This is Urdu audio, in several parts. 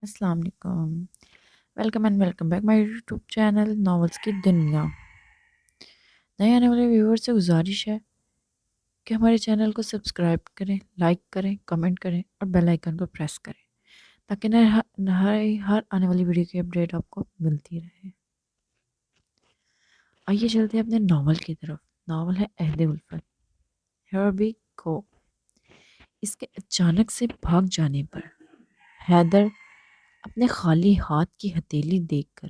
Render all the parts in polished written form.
السلام علیکم، welcome and welcome back my YouTube channel novels کی دنیا۔ نئے آنے والے ویور سے گزارش ہے کہ ہمارے چینل کو سبسکرائب کریں، لائک کریں، کمنٹ کریں اور بیل آئیکن کو پریس کریں تاکہ ہر آنے والی ویڈیو کی اپڈیٹ آپ کو ملتی رہے۔ آئیے چلتے ہیں اپنے ناول کی طرف۔ ناول ہے عہد الفت۔ ہیئر وی گو۔ اس کے اچانک سے بھاگ جانے پر حیدر اپنے خالی ہاتھ کی ہتھیلی دیکھ کر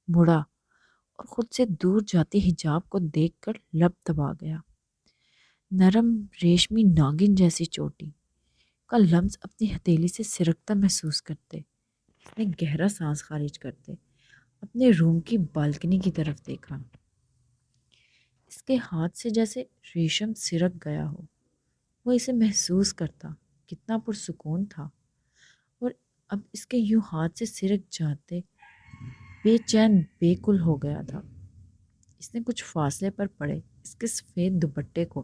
مڑا اور خود سے دور جاتی حجاب کو دیکھ کر لب دبا گیا۔ نرم ریشمی ناگن جیسی چوٹی کا لمس اپنی ہتھیلی سے سرکتا محسوس کرتے اس نے گہرا سانس خارج کرتے اپنے روم کی بالکنی کی طرف دیکھا۔ اس کے ہاتھ سے جیسے ریشم سرک گیا ہو۔ وہ اسے محسوس کرتا کتنا پرسکون تھا، اور اب اس کے یوں ہاتھ سے سرک جاتے بے چین بے کل ہو گیا تھا۔ اس نے کچھ فاصلے پر پڑے اس کے سفید دوپٹے کو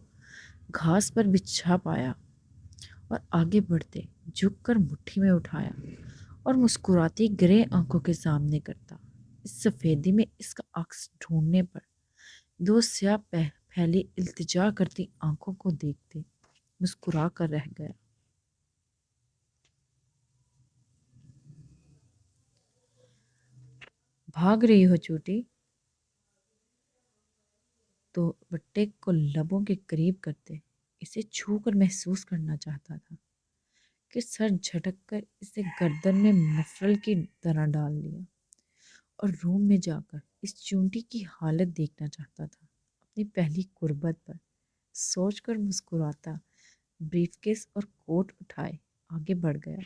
گھاس پر بچھا پایا اور آگے بڑھتے جھک کر مٹھی میں اٹھایا اور مسکراتی گرے آنکھوں کے سامنے کرتا۔ اس سفیدی میں اس کا عکس ڈھونڈنے پر دو سیاہ پھیلی التجا کرتی آنکھوں کو دیکھتے مسکرا کر رہ گیا۔ بھاگ رہی ہو چوٹی؟ تو بٹے کو لبوں کے قریب کرتے اسے چھو کر محسوس کرنا چاہتا تھا کہ سر جھٹک کر اسے گردن میں مفرل کی طرح ڈال لیا، اور روم میں جا کر اس چونٹی کی حالت دیکھنا چاہتا تھا اپنی پہلی قربت پر۔ سوچ کر مسکراتا بریف کیس اور کوٹ اٹھائے آگے بڑھ گیا۔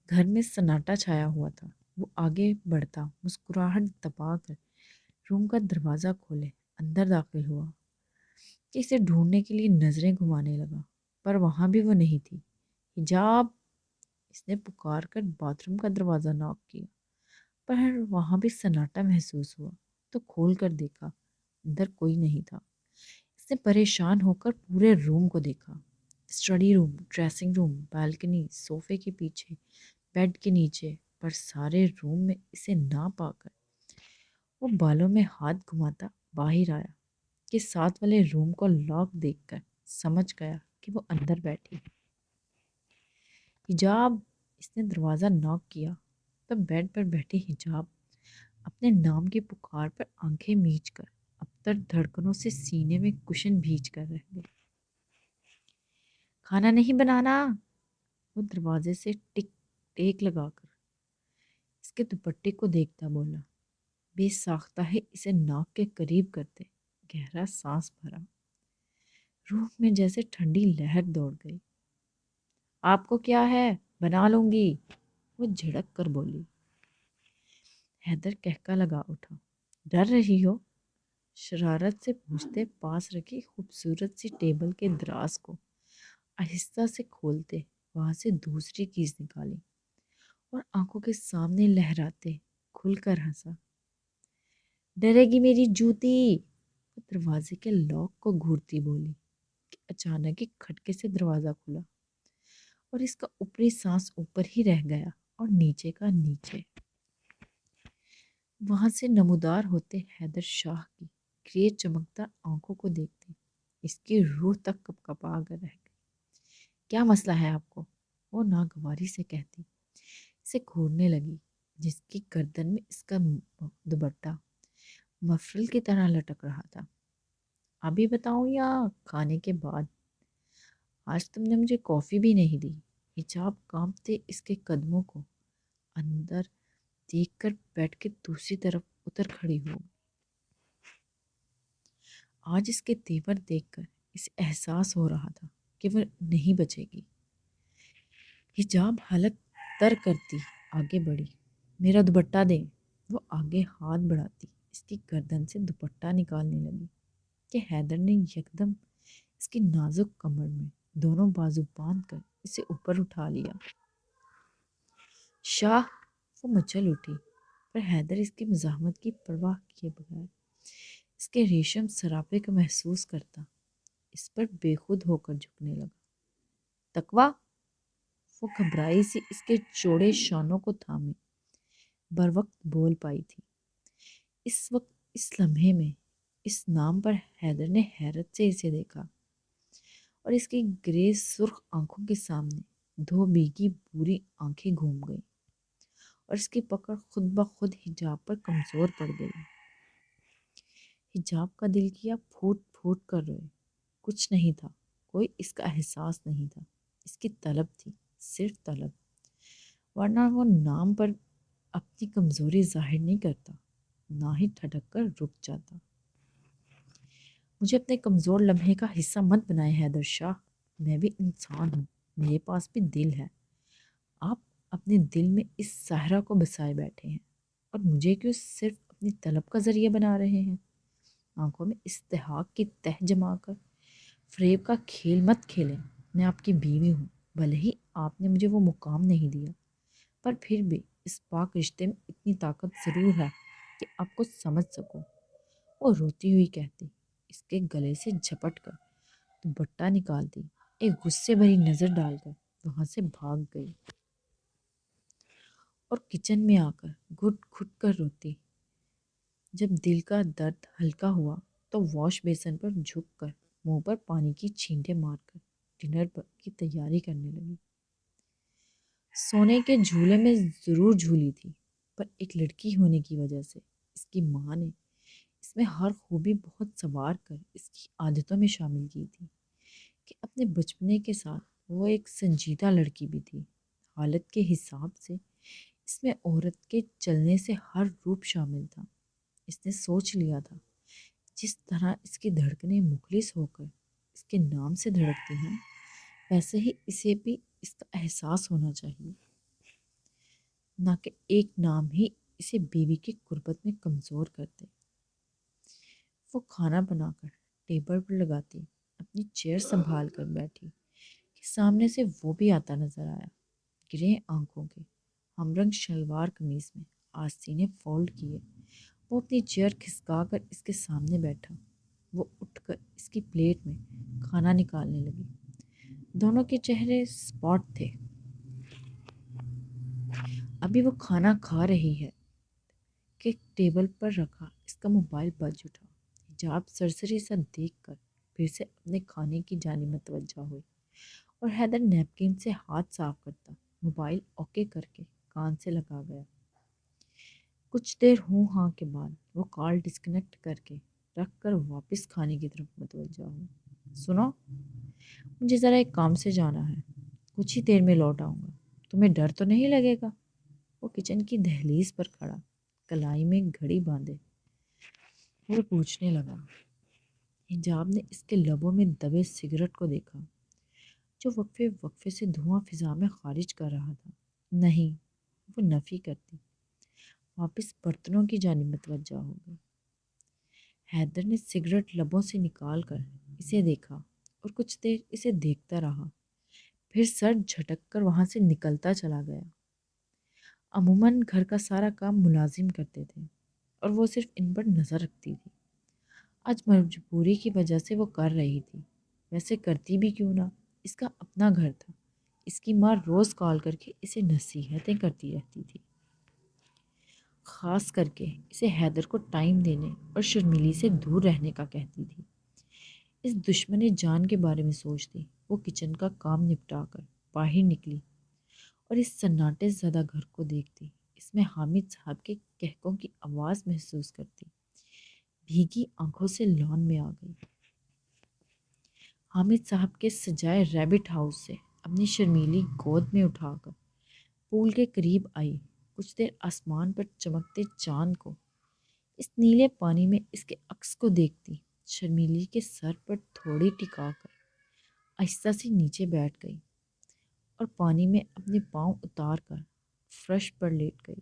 گھر میں سناٹا چھایا ہوا تھا۔ وہ آگے بڑھتا مسکراہٹ دبا کر روم کا دروازہ کھولے اندر داخل ہوا کہ اسے ڈھونڈنے کے لیے نظریں گھمانے لگا، پر وہاں بھی وہ نہیں تھی۔ حجاب! اس نے پکار کر باتھ روم کا دروازہ ناک کیا، پر وہاں بھی سناٹا محسوس ہوا تو کھول کر دیکھا اندر کوئی نہیں تھا۔ اس نے پریشان ہو کر پورے روم کو دیکھا، اسٹڈی روم، ڈریسنگ روم، بالکنی، صوفے کے پیچھے، بیڈ کے نیچے، پر سارے روم میں اسے نہ پا کر وہ بالوں میں ہاتھ گھماتا باہر آیا کہ ساتھ والے روم کو لاک دیکھ کر سمجھ گیا کہ وہ اندر بیٹھی۔ حجاب! اس نے دروازہ ناک کیا تو بیڈ پر بیٹھی حجاب اپنے نام کی پکار پر آنکھیں میچ کر ابتر دھڑکنوں سے سینے میں کشن بھیج کر رہ گئی۔ کھانا نہیں بنانا؟ وہ دروازے سے ٹیک لگا کر اس کے دوپٹے کو دیکھتا بولا، بے ساختہ ہے اسے ناک کے قریب کرتے گہرا سانس بھرا۔ روح میں جیسے ٹھنڈی لہر دوڑ گئی۔ آپ کو کیا ہے، بنا لوں گی، وہ جھڑک کر بولی۔ حیدر کہکا لگا اٹھا۔ ڈر رہی ہو؟ شرارت سے پوچھتے پاس رکھی خوبصورت سی ٹیبل کے دراز کو آہستہ سے کھولتے وہاں سے دوسری کیز نکالی اور آنکھوں کے سامنے لہراتے کھل کر ہنسا۔ ڈرے گی میری جوتی؟ وہ دروازے کے لاک کو گھورتی بولی کہ اچانک ہی کھٹکے سے دروازہ کھلا اور اس کا اوپری سانس اوپر ہی رہ گیا اور نیچے کا نیچے۔ وہاں سے نمودار ہوتے حیدر شاہ کی گرے چمکدار آنکھوں کو دیکھتے اس کی روح تک کپ کپا کر رہ گئی۔ کیا مسئلہ ہے آپ کو؟ وہ ناگواری سے کہتی اسے گھورنے لگی، جس کی گردن میں اس کا دوپٹہ مفرل کی طرح لٹک رہا تھا۔ ابھی بتاؤں یا کھانے کے بعد؟ آج تم نے مجھے کافی بھی نہیں دی۔ حجاب کانپتے اس کے قدموں کو اندر دیکھ کر بیٹھ کے دوسری طرف اتر کھڑی ہو۔ آج اس کے تیور دیکھ کر اسے احساس ہو رہا تھا کہ وہ نہیں بچے گی۔ حجاب حالت تر کرتی آگے بڑھی۔ میرا دوپٹہ دے۔ وہ آگے ہاتھ بڑھاتی اس کی گردن سے دوپٹہ نکالنے لگی کہ حیدر نے یکدم اس کی نازک کمر میں دونوں بازو باندھ کر اسے اوپر اٹھا لیا۔ شاہ! وہ مچل اٹھی، پر حیدر اس کی مزاحمت کی پرواہ کیے بغیر اس کے ریشم سراپے کو محسوس کرتا اس پر بے خود ہو کر جھکنے لگا۔ تقویٰ! وہ گھبرائی سی اس کے چوڑے شانوں کو تھامے بر وقت بول پائی تھی۔ اس وقت اس لمحے میں اس نام پر حیدر نے حیرت سے اسے دیکھا اور اس کی گرے سرخ آنکھوں کے سامنے دو بھیگی بوری آنکھیں گھوم گئی اور اس کی پکڑ خود بخود حجاب پر کمزور پڑ گئی۔ حجاب کا دل کیا پھوٹ پھوٹ کر روئے۔ کچھ نہیں تھا، کوئی اس کا احساس نہیں تھا، اس کی طلب تھی، صرف طلب، ورنہ وہ نام پر اپنی کمزوری ظاہر نہیں کرتا، نہ ہی ٹھٹک کر رک جاتا۔ مجھے اپنے کمزور لمحے کا حصہ مت بنائے حیدر شاہ، میں بھی انسان ہوں، میرے پاس بھی دل ہے۔ آپ اپنے دل میں اس صحرا کو بسائے بیٹھے ہیں اور مجھے کیوں صرف اپنی طلب کا ذریعہ بنا رہے ہیں؟ آنکھوں میں استحقاق کی تہ جما کر فریب کا کھیل مت کھیلیں۔ میں آپ کی بیوی ہوں، بھلے ہی آپ نے مجھے وہ مقام نہیں دیا، پر پھر بھی اس پاک رشتے میں اتنی طاقت ضرور ہے کہ آپ کو سمجھ سکوں۔ وہ روتی ہوئی کہتی، اس کے گلے سے جھپٹ کر دوپٹہ نکالتی، ایک غصے بھری نظر ڈال کر وہاں سے بھاگ گئی اور کچن میں آ کر گھٹ گھٹ کر روتی۔ جب دل کا درد ہلکا ہوا تو واش بیسن پر جھک کر منہ پر پانی کی چھینٹیں مار کر ڈنر کی تیاری کرنے لگی۔ سونے کے جھولے میں ضرور جھولی تھی، پر ایک لڑکی ہونے کی وجہ سے اس کی ماں نے اس میں ہر خوبی بہت سنوار کر اس کی عادتوں میں شامل کی تھی کہ اپنے بچپنے کے ساتھ وہ ایک سنجیدہ لڑکی بھی تھی۔ حالت کے حساب سے اس میں عورت کے چلنے سے ہر روپ شامل تھا۔ اس نے سوچ لیا تھا جس طرح اس کی دھڑکنیں مخلص ہو کر اس کے نام سے دھڑکتی ہیں، ویسے ہی اسے بھی اس کا احساس ہونا چاہیے، نہ کہ ایک نام ہی اسے بیوی کی قربت میں کمزور کر دے۔ وہ کھانا بنا کر ٹیبل پر لگاتی اپنی چیئر سنبھال کر بیٹھی کہ سامنے سے وہ بھی آتا نظر آیا، گرے آنکھوں کے، ہمرنگ شلوار قمیض میں، آستینے فولڈ کیے۔ وہ اپنی چیئر کھسکا کر اس کے سامنے بیٹھا۔ وہ اٹھ کر اس کی پلیٹ میں کھانا نکالنے لگی۔ دونوں کے چہرے اسپاٹ تھے۔ ابھی وہ کھانا کھا رہی ہے کہ ٹیبل پر رکھا اس کا موبائل بج اٹھا۔ حجاب سرسری سا دیکھ کر پھر سے اپنے کھانے کی جانب متوجہ ہوئی اور حیدر نیپکن سے ہاتھ صاف کرتا موبائل اوکے کر کے کان سے لگا گیا۔ کچھ دیر ہوں ہاں کے بعد وہ کال ڈسکنیکٹ کر کے رکھ کر واپس کھانے کی طرف متوجہ ہو۔ سنو، مجھے ذرا ایک کام سے جانا ہے، کچھ ہی دیر میں لوٹ آؤں گا، تمہیں ڈر تو نہیں لگے گا؟ وہ کچن کی دہلیز پر کھڑا کلائی میں گھڑی باندھے وہ پوچھنے لگا۔ حجاب نے اس کے لبوں میں دبے سگریٹ کو دیکھا جو وقفے وقفے سے دھواں فضا میں خارج کر رہا تھا۔ نہیں، وہ نفی کرتی واپس برتنوں کی جانب متوجہ ہو گئی۔ حیدر نے سگریٹ لبوں سے نکال کر اسے دیکھا اور کچھ دیر اسے دیکھتا رہا، پھر سر جھٹک کر وہاں سے نکلتا چلا گیا۔ عموماً گھر کا سارا کام ملازم کرتے تھے اور وہ صرف ان پر نظر رکھتی تھی۔ آج مجبوری کی وجہ سے وہ کر رہی تھی، ویسے کرتی بھی کیوں نہ، اس کا اپنا گھر تھا۔ اس کی ماں روز کال کر کے اسے نصیحتیں کرتی رہتی تھی، خاص کر کے اسے حیدر کو ٹائم دینے اور شرمیلی سے دور رہنے کا کہتی تھی۔ اس دشمن جان کے بارے میں سوچتی وہ کچن کا کام نپٹا کر باہر نکلی اور اس سناٹے زدہ گھر کو دیکھتی اس میں حامد صاحب کے کہکوں کی آواز محسوس کرتی بھیگی آنکھوں سے لان میں آ گئی۔ حامد صاحب کے سجائے ریبٹ ہاؤس سے اپنی شرمیلی گود میں اٹھا کر پول کے قریب آئی، کچھ دیر آسمان پر چمکتے چاند کو، اس نیلے پانی میں اس کے عکس کو دیکھتی شرمیلی کے سر پر تھوڑی ٹکا کر آہستہ سے نیچے بیٹھ گئی اور پانی میں اپنے پاؤں اتار کر فرش پر لیٹ گئی۔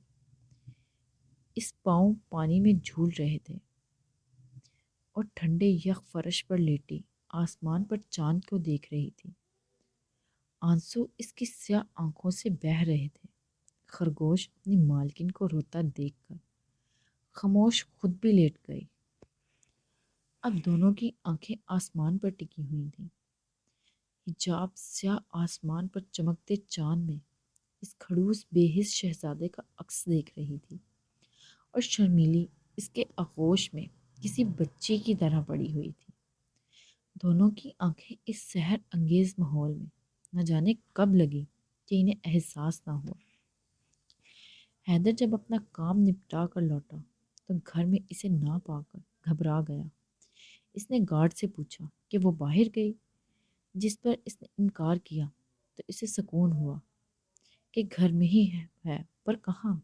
اس پاؤں پانی میں جھول رہے تھے اور ٹھنڈے یخ فرش پر لیٹی آسمان پر چاند کو دیکھ رہی تھی۔ آنسو اس کی سیاہ آنکھوں سے بہہ رہے تھے۔ خرگوش اپنی مالکن کو روتا دیکھ کر خاموش خود بھی لیٹ گئی۔ اب دونوں کی آنکھیں آسمان پر ٹکی ہوئی تھیں۔ حجاب سیاہ آسمان پر چمکتے چاند میں اس کھڑوس بے حس شہزادے کا عکس دیکھ رہی تھی، اور شرمیلی اس کے آغوش میں کسی بچی کی طرح پڑی ہوئی تھی۔ دونوں کی آنکھیں اس سحر انگیز ماحول میں نہ جانے کب لگی کہ انہیں احساس نہ ہوا۔ حیدر جب اپنا کام نپٹا کر لوٹا تو گھر میں اسے نہ پا کر گھبرا گیا۔ اس نے گارڈ سے پوچھا کہ وہ باہر گئی، جس پر اس نے انکار کیا تو اسے سکون ہوا کہ گھر میں ہی ہے، پر کہاں؟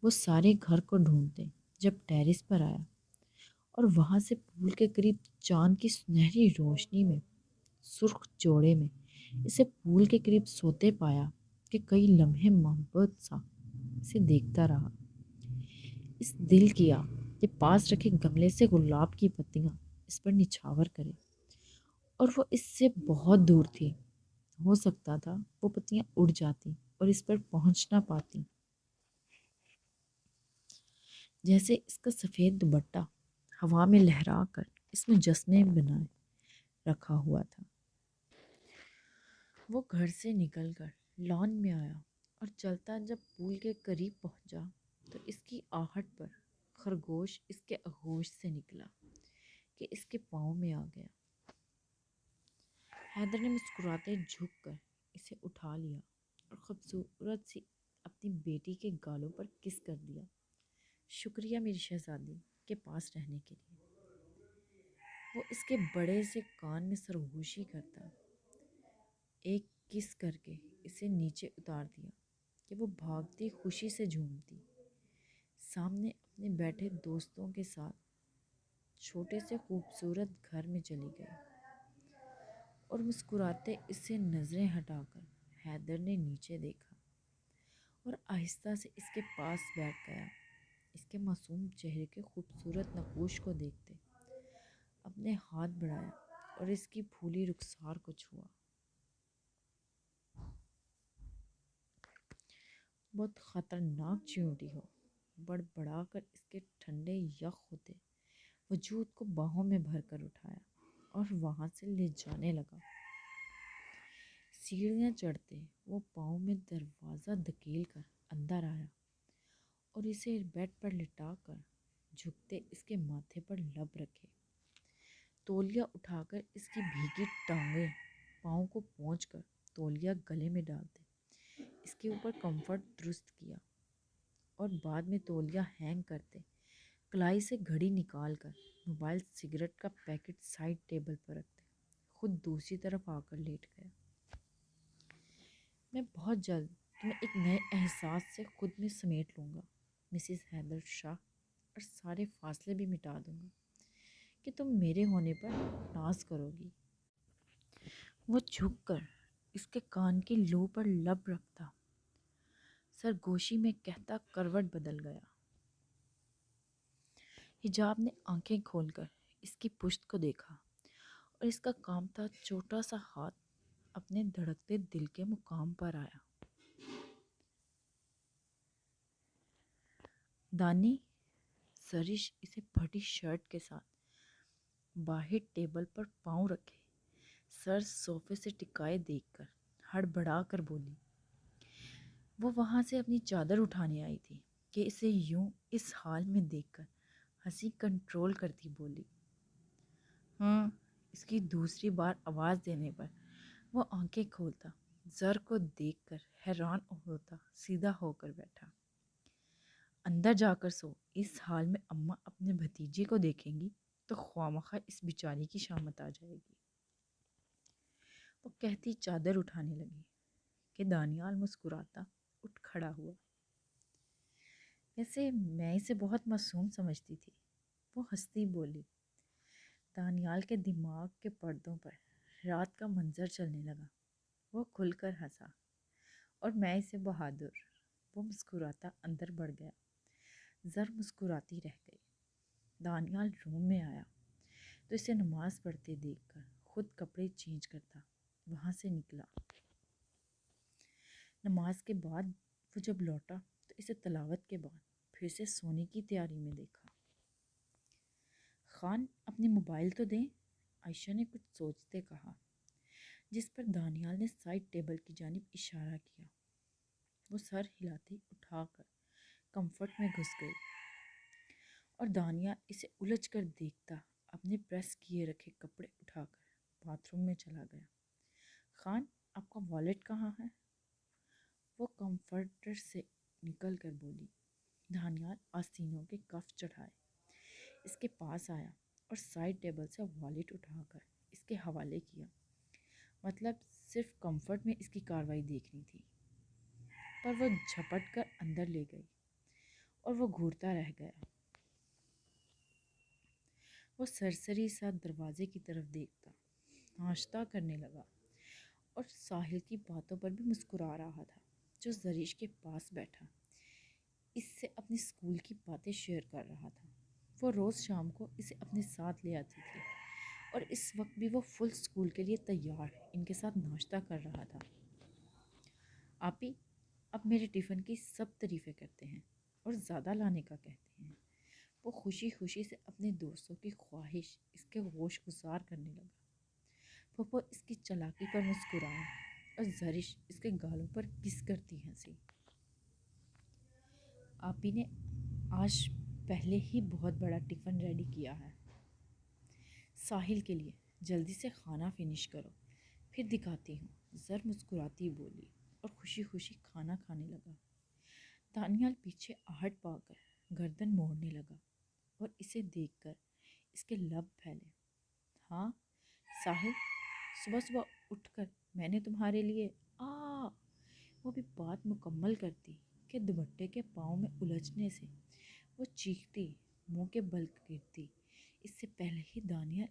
وہ سارے گھر کو ڈھونڈتے جب ٹیرس پر آیا اور وہاں سے پول کے قریب چاند کی سنہری روشنی میں سرخ جوڑے میں اسے پول کے قریب سوتے پایا کہ کئی لمحے محبت سا اسے دیکھتا رہا۔ اس دل کیا کہ پاس رکھے گملے سے گلاب کی پتیاں اس پر نچھاور کرے، اور وہ اس سے بہت دور تھی۔ ہو سکتا تھا وہ پتیاں اڑ جاتی اور اس پر پہنچ نہ پاتی، جیسے اس کا سفید دوپٹہ ہوا میں لہرا کر اس مجسمے میں بنائے رکھا ہوا تھا۔ وہ گھر سے نکل کر لان میں آیا اور چلتا جب پول کے قریب پہنچا تو اس کی آہٹ پر خرگوش اس کے آغوش سے نکلا کہ اس کے پاؤں میں آ گیا۔ حیدر نے مسکراتے جھک کر اسے اٹھا لیا اور خوبصورت سی اپنی بیٹی کے گالوں پر کس کر دیا۔ شکریہ میری شہزادی کے پاس رہنے کے لیے۔ وہ اس کے بڑے سے کان میں سرگوشی کرتا، ایک کس کر کے اسے نیچے اتار دیا کہ وہ بھاگتی خوشی سے جھومتی سامنے اپنے بیٹھے دوستوں کے ساتھ چھوٹے سے خوبصورت گھر میں چلی گئی، اور مسکراتے اس سے نظریں ہٹا کر حیدر نے نیچے دیکھا اور آہستہ سے اس کے پاس بیٹھ گیا۔ اس کے معصوم چہرے کے خوبصورت نقوش کو دیکھتے اپنے ہاتھ بڑھایا اور اس کی پھولی رخسار کو چھوا۔ بہت خطرناک چیونٹی ہو، بڑا کر اس کے ٹھنڈے یخ ہوتے وجود کو باہوں میں بھر کر اٹھایا اور وہاں سے لے جانے لگا۔ سیڑھیاں چڑھتے وہ پاؤں میں دروازہ دھکیل کر اندر آیا اور اسے بیڈ پر لٹا کر جھکتے اس کے ماتھے پر لب رکھے، تولیہ اٹھا کر اس کی بھیگی ٹانگیں پاؤں کو پہنچ کر تولیہ گلے میں ڈالتے اس کے اوپر کمفرٹ درست کیا، اور بعد میں تولیہ ہینگ کرتے کلائی سے گھڑی نکال کر موبائل سگریٹ کا پیکٹ سائڈ ٹیبل پر رکھتے خود دوسری طرف آ کر لیٹ گیا۔ میں بہت جلد تمہیں ایک نئے احساس سے خود میں سمیٹ لوں گا مسز حیدر شاہ، اور سارے فاصلے بھی مٹا دوں گا کہ تم میرے ہونے پر ناز کرو گی۔ وہ جھک کر اس کے کان کی لو پر لب رکھتا سرگوشی میں کہتا کروٹ بدل گیا۔ حجاب نے آنکھیں کھول کر اس کی پشت کو دیکھا اور اس کا کانپتا چھوٹا سا ہاتھ اپنے دھڑکتے دل کے مقام پر آیا۔ دانی سرش اسے پھٹی شرٹ کے ساتھ باہر ٹیبل پر پاؤں رکھے سر صوفے سے ٹکائے دیکھ کر ہڑبڑا کر بولی۔ وہ وہاں سے اپنی چادر اٹھانے آئی تھی کہ اسے یوں اس حال میں دیکھ کر ہنسی کنٹرول کرتی بولی۔ اس کی دوسری بار آواز دینے پر وہ آنکھیں کھولتا زر کو دیکھ کر حیران ہوتا سیدھا ہو کر بیٹھا۔ اندر جا کر سو، اس حال میں اماں اپنے بھتیجے کو دیکھیں گی تو خواہ اس بیچاری کی شامت آ جائے گی۔ وہ کہتی چادر اٹھانے لگی کہ دانیال مسکراتا اٹھ کھڑا ہوا۔ ویسے میں اسے بہت معصوم سمجھتی تھی، وہ ہنستی بولی۔ دانیال کے دماغ کے پردوں پر رات کا منظر چلنے لگا۔ وہ کھل کر ہنسا اور میں اسے بہادر۔ وہ مسکراتا اندر بڑھ گیا۔ زر مسکراتی رہ گئی۔ دانیال روم میں آیا تو اسے نماز پڑھتے دیکھ کر خود کپڑے چینج کرتا وہاں سے نکلا۔ نماز کے بعد وہ جب لوٹا تو اسے تلاوت کے بعد پھر سے سونے کی تیاری میں دیکھا۔ خان اپنے موبائل تو دیں، عائشہ نے کچھ سوچتے کہا۔ جس پر دانیال نے سائڈ ٹیبل کی جانب اشارہ کیا۔ وہ سر ہلاتی اٹھا کر کمفرٹ میں گھس گئی اور دانیال اسے الجھ کر دیکھتا اپنے پریس کیے رکھے کپڑے اٹھا کر باتھ روم میں چلا گیا۔ خان، آپ کا والیٹ کہاں ہے؟ وہ کمفرٹر سے نکل کر بولی۔ دانیال آستینوں کے کف چڑھائے اس کے پاس آیا اور سائڈ ٹیبل سے والیٹ اٹھا کر اس کے حوالے کیا۔ مطلب صرف کمفرٹ میں اس کی کاروائی دیکھنی تھی، پر وہ جھپٹ کر اندر لے گئی اور وہ گھورتا رہ گیا۔ وہ سرسری سا دروازے کی طرف دیکھتا، ناشتہ کرنے لگا اور ساحل کی باتوں پر بھی مسکرا رہا تھا، جو زریش کے پاس بیٹھا اس سے اپنی اسکول کی باتیں شیئر کر رہا تھا۔ وہ روز شام کو اسے اپنے ساتھ لے آتی تھی اور اس وقت بھی وہ فل اسکول کے لیے تیار ان کے ساتھ ناشتہ کر رہا تھا۔ آپی اب میرے ٹفن کی سب تعریفیں کرتے ہیں اور زیادہ لانے کا کہتے ہیں۔ وہ خوشی خوشی سے اپنے دوستوں کی خواہش اس کے گوش گزار کرنے لگا۔ پھپھو اس کی چالاکی پر مسکرائیں اور زرش اس کے گالوں پر کس کرتی ہنسی۔ آپی نے آج پہلے ہی بہت بڑا ٹفن ریڈی کیا ہے ساحل کے لیے، جلدی سے کھانا فنش کرو پھر دکھاتی ہوں، زر مسکراتی بولی اور خوشی خوشی کھانا کھانے لگا۔ دانیال پیچھے آہٹ پا کر گردن موڑنے لگا اور اسے دیکھ کر اس کے لب پھیلے۔ ہاں ساحل، صبح صبح اٹھ کر میں نے تمہارے لیے وہ بھی بات مکمل کرتی کہ دوپٹے کے پاؤں میں الجھنے سے وہ چیختی، منہ کے بل گرتی، اس سے پہلے ہی دانیال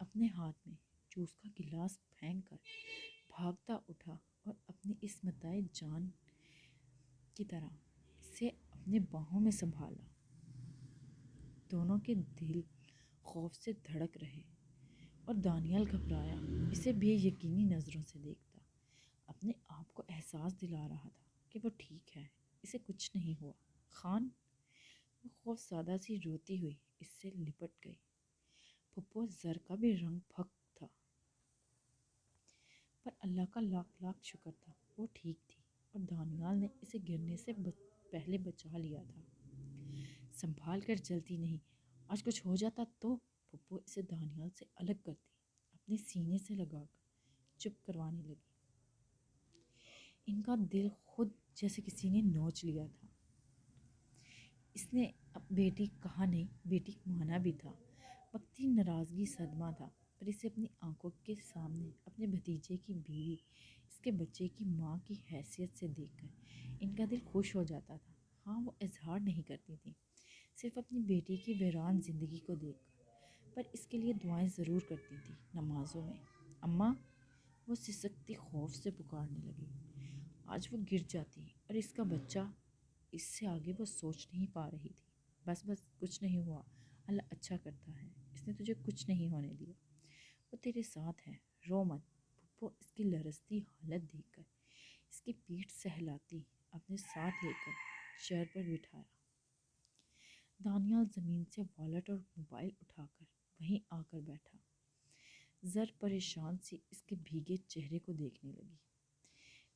اپنے ہاتھ میں جوس کا گلاس پھینک کر بھاگتا اٹھا اور اپنی اس متاع جان کی طرح اسے اپنے باہوں میں سنبھالا۔ دونوں کے دل خوف سے دھڑک رہے اور دانیال گھبرایا اسے بے یقینی نظروں سے دیکھتا، اپنے آپ کو احساس دلا رہا تھا کہ وہ ٹھیک ہے، اسے کچھ نہیں ہوا۔ خان، وہ خوف زدہ سی روتی ہوئی اس سے لپٹ گئی۔ پھپھو زر کا بھی رنگ پھک تھا، پر اللہ کا لاکھ لاکھ شکر تھا وہ ٹھیک تھی اور دانیال نے اسے گرنے سے پہلے بچا لیا تھا۔ سنبھال کر، جلدی نہیں، آج کچھ ہو جاتا تو۔ پھپھو اسے دانیال سے الگ کرتی اپنے سینے سے لگا کر چپ کروانے لگی۔ ان کا دل خود جیسے کسی نے نوچ لیا تھا۔ اس نے اب بیٹی کہا نہیں، بیٹی مانا بھی تھا۔ وقتی ناراضگی صدمہ تھا، پر اسے اپنی آنکھوں کے سامنے اپنے بھتیجے کی بیوی، اس کے بچے کی ماں کی حیثیت سے دیکھ کر ان کا دل خوش ہو جاتا تھا۔ ہاں وہ اظہار نہیں کرتی تھی، صرف اپنی بیٹی کی ویران زندگی کو دیکھ کر، پر اس کے لیے دعائیں ضرور کرتی تھی نمازوں میں۔ اماں، وہ سسکتی خوف سے پکارنے لگی۔ آج وہ گر جاتی اور اس کا بچہ، اس سے آگے وہ سوچ نہیں پا رہی تھی۔ بس کچھ نہیں ہوا، اللہ اچھا کرتا ہے، اس نے تجھے کچھ نہیں ہونے دیا، وہ تیرے ساتھ ہے، رو مت۔ پھپھو اس کی لرزتی حالت دیکھ کر اس کی پیٹھ سہلاتی اپنے ساتھ لے کر چیئر پر بٹھایا۔ دانیال زمین سے والیٹ اور موبائل اٹھا کر وہیں آ کر بیٹھا۔ زر پریشان سی اس کے بھیگے چہرے کو دیکھنے لگی۔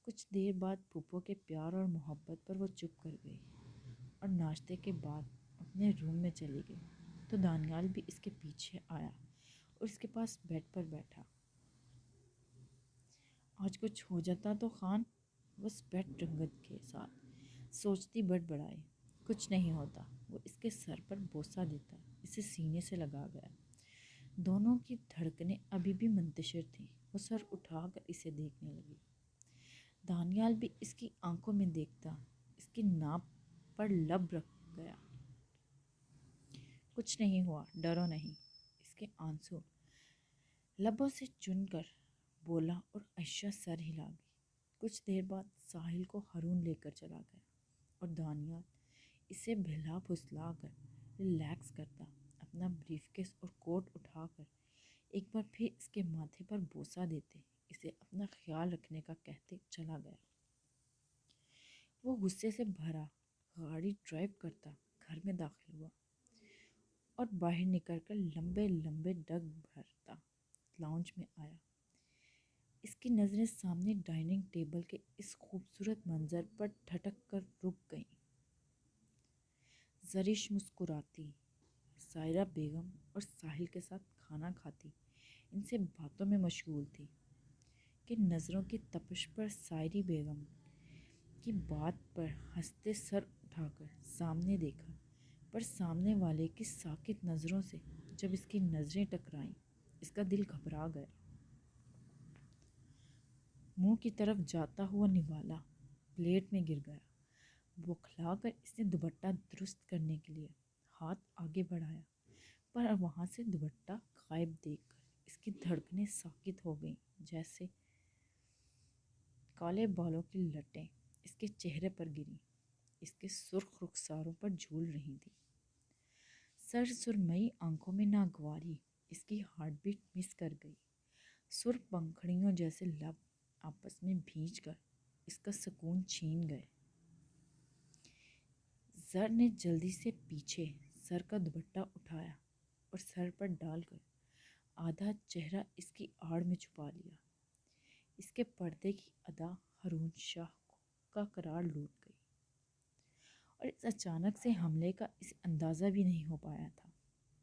کچھ دیر بعد پھپھو کے پیار اور محبت پر وہ چپ کر گئی اور ناشتے کے بعد اپنے روم میں چلی گئی تو دانیال بھی اس کے پیچھے آیا اور اس کے پاس بیڈ پر بیٹھا۔ آج کچھ ہو جاتا تو خان، وہ سپیٹ رنگت کے ساتھ سوچتی بڑبڑائی۔ کچھ نہیں ہوتا، وہ اس کے سر پر بوسہ دیتا اسے سینے سے لگا گیا۔ دونوں کی دھڑکنیں ابھی بھی منتشر تھیں۔ وہ سر اٹھا کر اسے دیکھنے لگی۔ دانیال بھی اس کی آنکھوں میں دیکھتا اس کی ناپ پر لب رکھ گیا۔ کچھ نہیں ہوا، ڈرو نہیں، اس کے آنسو لبوں سے چن کر بولا اور عائشہ سر ہلا گئی۔ کچھ دیر بعد ساحل کو ہارون لے کر چلا گیا اور دانیال اسے بہلا پھسلا کر ریلیکس کرتا اپنا بریف کیس اور کوٹ اٹھا کر ایک بار پھر اس کے ماتھے پر بوسہ دیتے اسے اپنا خیال رکھنے کا کہتے چلا گیا۔ وہ غصے سے بھرا گاڑی ڈرائیو کرتا گھر میں داخل ہوا اور باہر نکل کر لمبے لمبے ڈگ بھرتا لاؤنج میں آیا۔ اس کی نظریں سامنے ڈائننگ ٹیبل کے اس خوبصورت منظر پر ٹھٹک کر رک گئیں۔ زرش مسکراتی، سائرہ بیگم اور ساحل کے ساتھ کھانا کھاتی، ان سے باتوں میں مشغول تھی کہ نظروں کی تپش پر سائری بیگم کی بات پر ہنستے سر اٹھا کر سامنے دیکھا، پر سامنے والے کی ساکت نظروں سے جب اس کی نظریں ٹکرائیں، اس کا دل گھبرا گیا۔ منہ کی طرف جاتا ہوا نوالا پلیٹ میں گر گیا۔ بوکھلا کر اس نے دوپٹہ درست کرنے کے لیے ہاتھ آگے بڑھایا، پر وہاں سے دوپٹہ غائب دیکھ کر اس کی دھڑکنیں ساکت ہو گئیں، جیسے کالے بالوں کی لٹیں اس کے چہرے پر گریں، اس کے سرخ رخساروں پر جھول رہی تھیں۔ سرمئی آنکھوں میں ناگواری اس کی ہارٹ بیٹ مس کر گئی۔ سرخ پنکھڑیوں جیسے لب آپس میں بھینچ کر اس کا سکون چھین گئے۔ زر نے جلدی سے پیچھے سر کا دوپٹہ اٹھایا اور سر پر ڈال کر آدھا چہرہ اس کی آڑ میں چھپا لیا۔ اس کے پردے کی ادا ہارون شاہ کا قرار لوٹ گئی، اور اس اچانک سے حملے کا اسے اندازہ بھی نہیں ہو پایا تھا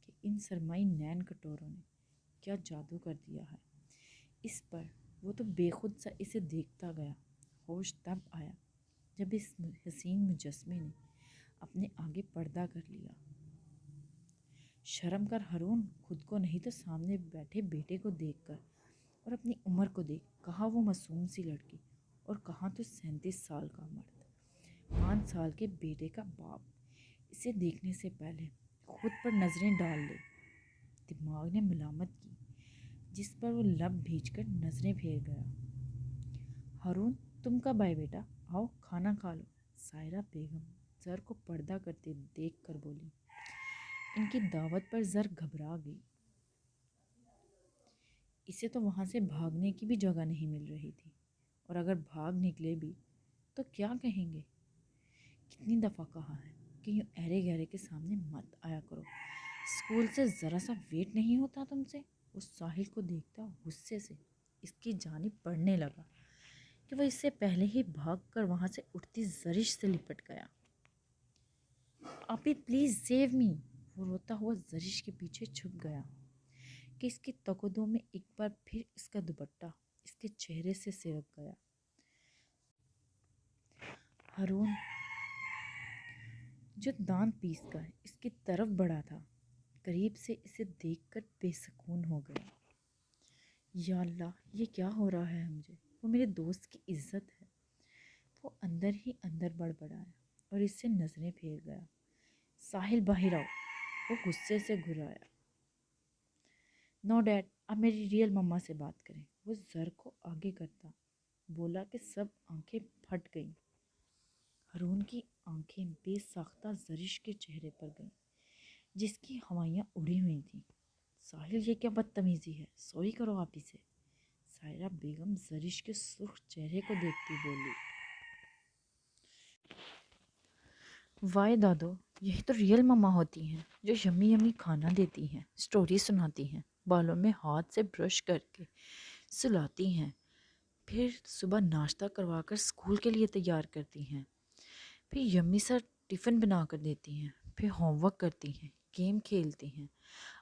کہ ان سرمائی نین کٹوروں نے کیا جادو کر دیا ہے اس پر۔ وہ تو بے خود سا اسے دیکھتا گیا۔ ہوش تب آیا جب اس حسین مجسمے نے اپنے آگے پردہ کر لیا۔ شرم کر ہارون، خود کو نہیں تو سامنے بیٹھے بیٹے کو دیکھ کر، اور اپنی عمر کو دیکھ، کہاں وہ معصوم سی لڑکی اور کہاں تو 37 سال کا مرد، 5 سال کے بیٹے کا باپ۔ اسے دیکھنے سے پہلے خود پر نظریں ڈال لے۔ دماغ نے ملامت کی، جس پر وہ لب بھیج کر نظریں پھیر گیا۔ ہارون، تم کب آئے بیٹا؟ آؤ کھانا کھا لو، سائرہ بیگم زر کو پردہ کرتے دیکھ کر بولی۔ ان کی دعوت پر زر گھبرا گئی۔ اسے تو وہاں سے بھاگنے کی بھی جگہ نہیں مل رہی تھی، اور اگر بھاگ نکلے بھی تو کیا کہیں گے؟ کتنی دفعہ کہا ہے کہ یوں ایرے گہرے کے سامنے مت آیا کرو، اسکول سے ذرا سا ویٹ نہیں ہوتا تم سے؟ وہ ساحل کو دیکھتا غصے سے اس کی جانب بڑھنے لگا کہ وہ اس سے پہلے ہی بھاگ کر وہاں سے اٹھتی زرش سے لپٹ گیا۔ آپی پلیز سیو می! وہ روتا ہوا زرش کے پیچھے چھپ گیا کہ اس کی تقدوں میں ایک بار پھر اس کا دوپٹہ اس کے چہرے سے سرک گیا۔ ہارون جو دانت پیس کر اس کی طرف بڑھا تھا، قریب سے اسے دیکھ کر بے سکون ہو گیا۔ یا اللہ، یہ کیا ہو رہا ہے مجھے؟ وہ میرے دوست کی عزت ہے۔ وہ اندر ہی اندر بڑبڑایا اور اس سے نظریں پھیر گیا۔ ساحل باہر آؤ! وہ غصے سے گھرایا۔ نو ڈیڈ، اب میری ریئل مما سے بات کریں۔ وہ زر کو آگے کرتا بولا کہ سب آنکھیں پھٹ گئیں۔ ہارون کی آنکھیں بے ساختہ زرش کے چہرے پر گئیں، جس کی ہوائیاں اڑی ہوئی تھیں۔ ساحل، یہ کیا بدتمیزی ہے؟ سوری کرو آپ ہی سے، سائرہ بیگم زرش کے سرخ چہرے کو دیکھتی بولی۔ وائے دادو، یہی تو ریئل مما ہوتی ہیں، جو یمی یمی کھانا دیتی ہیں، سٹوری سناتی ہیں، بالوں میں ہاتھ سے برش کر کے سلاتی ہیں، پھر صبح ناشتہ کروا کر اسکول کے لیے تیار کرتی ہیں، پھر یمی سا ٹفن بنا کر دیتی ہیں، پھر ہوم ورک کرتی ہیں، گیم کھیلتی ہیں،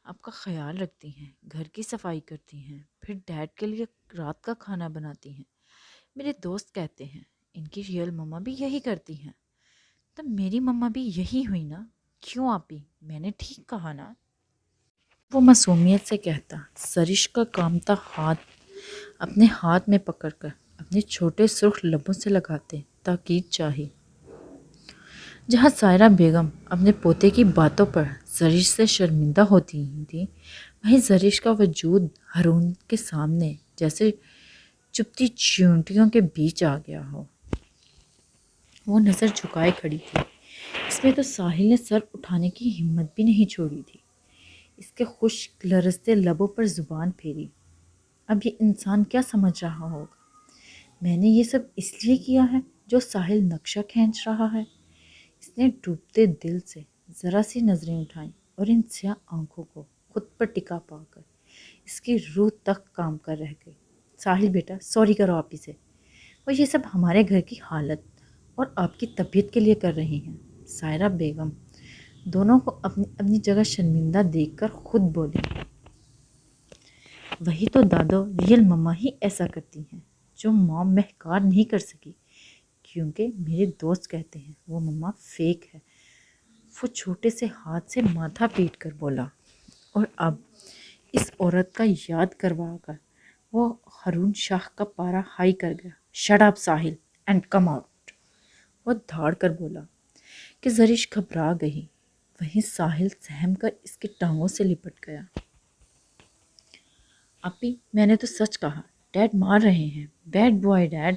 آپ کا خیال رکھتی ہیں، گھر کی صفائی کرتی ہیں، پھر ڈیڈ کے لیے رات کا کھانا بناتی ہیں۔ میرے دوست کہتے ہیں ان کی ریئل مما بھی یہی کرتی ہیں، تو میری مما بھی یہی ہوئی نا؟ کیوں آپی، میں نے ٹھیک کہا نا؟ وہ معصومیت سے کہتا، زرش کا کامتا ہاتھ اپنے ہاتھ میں پکڑ کر اپنے چھوٹے سرخ لبوں سے لگاتے تاکید چاہی۔ جہاں سائرہ بیگم اپنے پوتے کی باتوں پر زرش سے شرمندہ ہوتی تھی، وہیں زرش کا وجود ہارون کے سامنے جیسے چپتی چیونٹیوں کے بیچ آ گیا ہو۔ وہ نظر جھکائے کھڑی تھی، اس میں تو ساحل نے سر اٹھانے کی ہمت بھی نہیں چھوڑی تھی۔ اس کے خشک لرزتے لبوں پر زبان پھیری۔ اب یہ انسان کیا سمجھ رہا ہوگا؟ میں نے یہ سب اس لیے کیا ہے جو ساحل نقشہ کھینچ رہا ہے؟ اس نے ڈوبتے دل سے ذرا سی نظریں اٹھائیں اور ان سیاہ آنکھوں کو خود پر ٹکا پا کر اس کی روح تک کام کر رہ گئی۔ ساحل بیٹا سوری کرو آپی سے، وہ یہ سب ہمارے گھر کی حالت اور آپ کی طبیعت کے لیے کر رہی ہیں۔ سائرہ بیگم دونوں کو اپنی اپنی جگہ شرمندہ دیکھ کر خود بولی، وہی تو دادو ریئل مما ہی ایسا کرتی ہیں جو مام مہکار نہیں کر سکی، کیونکہ میرے دوست کہتے ہیں وہ مما فیک ہے۔ وہ چھوٹے سے ہاتھ سے ماتھا پیٹ کر بولا، اور اب اس عورت کا یاد کروا کر وہ ہارون شاہ کا پارا ہائی کر گیا۔ Shut up Sahil and come out, وہ دھاڑ کر بولا کہ زرش گھبرا گئی۔ وہیں ساحل سہم کر اس کی ٹانگوں سے لپٹ گیا۔ اپی میں نے تو سچ کہا، ڈیڈ مار رہے ہیں، بیڈ بوائے ڈیڈ۔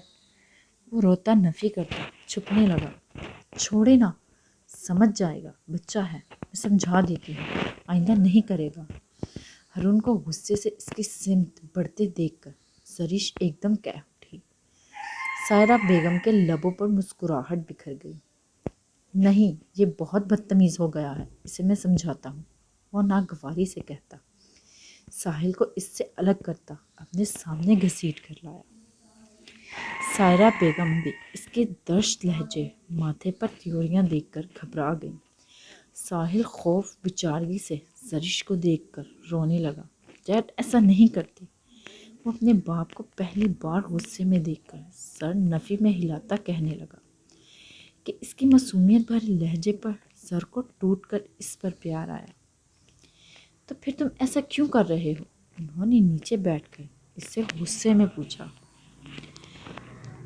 وہ روتا نفی کرتا چھپنے لگا۔ چھوڑے نا، سمجھ جائے گا، بچہ ہے، میں سمجھا دیتی ہوں، آئندہ نہیں کرے گا۔ ہارون کو غصے سے اس کی سمت بڑھتے دیکھ کر زرش ایک دم کہہ اٹھی۔ سائرہ بیگم کے لبوں پر مسکراہٹ بکھر گئی۔ نہیں، یہ بہت بدتمیز ہو گیا ہے، اسے میں سمجھاتا ہوں، وہ ناگواری سے کہتا۔ ساحل کو اس سے الگ کرتا اپنے سامنے گھسیٹ کر لایا۔ سائرہ بیگم بھی اس کے درشت لہجے، ماتھے پر تیوریاں دیکھ کر گھبرا گئی۔ ساحل خوف بچارگی سے زرش کو دیکھ کر رونے لگا۔ ڈیڈ ایسا نہیں کرتے۔ وہ اپنے باپ کو پہلی بار غصے میں دیکھ کر سر نفی میں ہلاتا کہنے لگا کہ اس کی معصومیت بھرے لہجے پر سر کو ٹوٹ کر اس پر پیار آیا۔ تو پھر تم ایسا کیوں کر رہے ہو؟ انہوں نے نیچے بیٹھ کر اس سے غصے میں پوچھا۔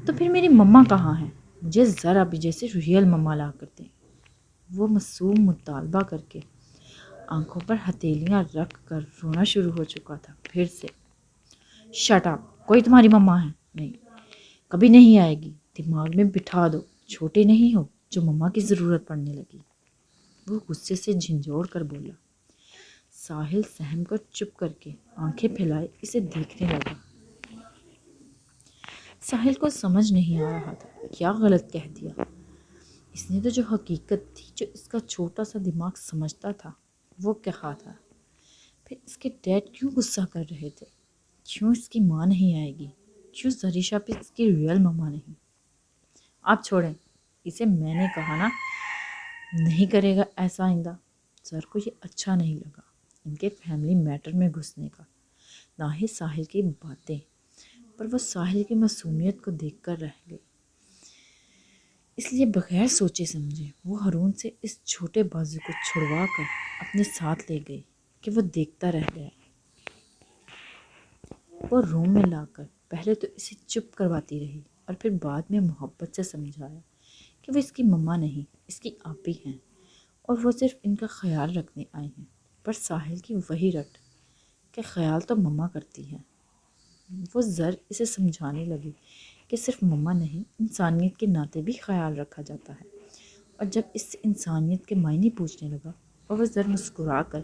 تو پھر میری مما کہاں ہے؟ مجھے ذرا بھی جیسے ریئل مما لا کر دیں۔ وہ معصوم مطالبہ کر کے آنکھوں پر ہتھیلیاں رکھ کر رونا شروع ہو چکا تھا۔ پھر سے شٹ اپ، کوئی تمہاری مما ہے نہیں، کبھی نہیں آئے گی، دماغ میں بٹھا دو، چھوٹے نہیں ہو جو مما کی ضرورت پڑنے لگی۔ وہ غصے سے جھنجھوڑ کر بولا۔ ساحل سہم کر چپ کر کے آنکھیں پھیلائے اسے دیکھنے لگا۔ ساحل کو سمجھ نہیں آ رہا تھا کیا غلط کہہ دیا۔ اس نے تو جو حقیقت تھی، جو اس کا چھوٹا سا دماغ سمجھتا تھا، وہ کہا تھا۔ پھر اس کے ڈیڈ کیوں غصہ کر رہے تھے؟ کیوں اس کی ماں نہیں آئے گی؟ کیوں زریشہ پہ اس کی ریئل مما نہیں؟ آپ چھوڑیں اسے، میں نے کہا نا نہیں کرے گا ایسا آئندہ۔ سر کو یہ اچھا نہیں لگا ان کے فیملی میٹر میں گھسنے کا، نہ ہی ساحل کی باتیں، پر وہ ساحل کی معصومیت کو دیکھ کر رہ گئی۔ اس لیے بغیر سوچے سمجھے وہ ہارون سے اس چھوٹے بازو کو چھڑوا کر اپنے ساتھ لے گئی کہ وہ دیکھتا رہ گیا۔ وہ روم میں لا کر پہلے تو اسے چپ کرواتی رہی اور پھر بعد میں محبت سے سمجھایا کہ وہ اس کی مما نہیں، اس کی آپی ہیں، اور وہ صرف ان کا خیال رکھنے آئے ہیں۔ پر ساحل کی وہی رٹ کہ خیال تو مما کرتی ہے۔ وہ زر اسے سمجھانے لگی کہ صرف مما نہیں، انسانیت کے ناطے بھی خیال رکھا جاتا ہے، اور جب اس سے انسانیت کے معنی پوچھنے لگا اور وہ زر مسکرا کر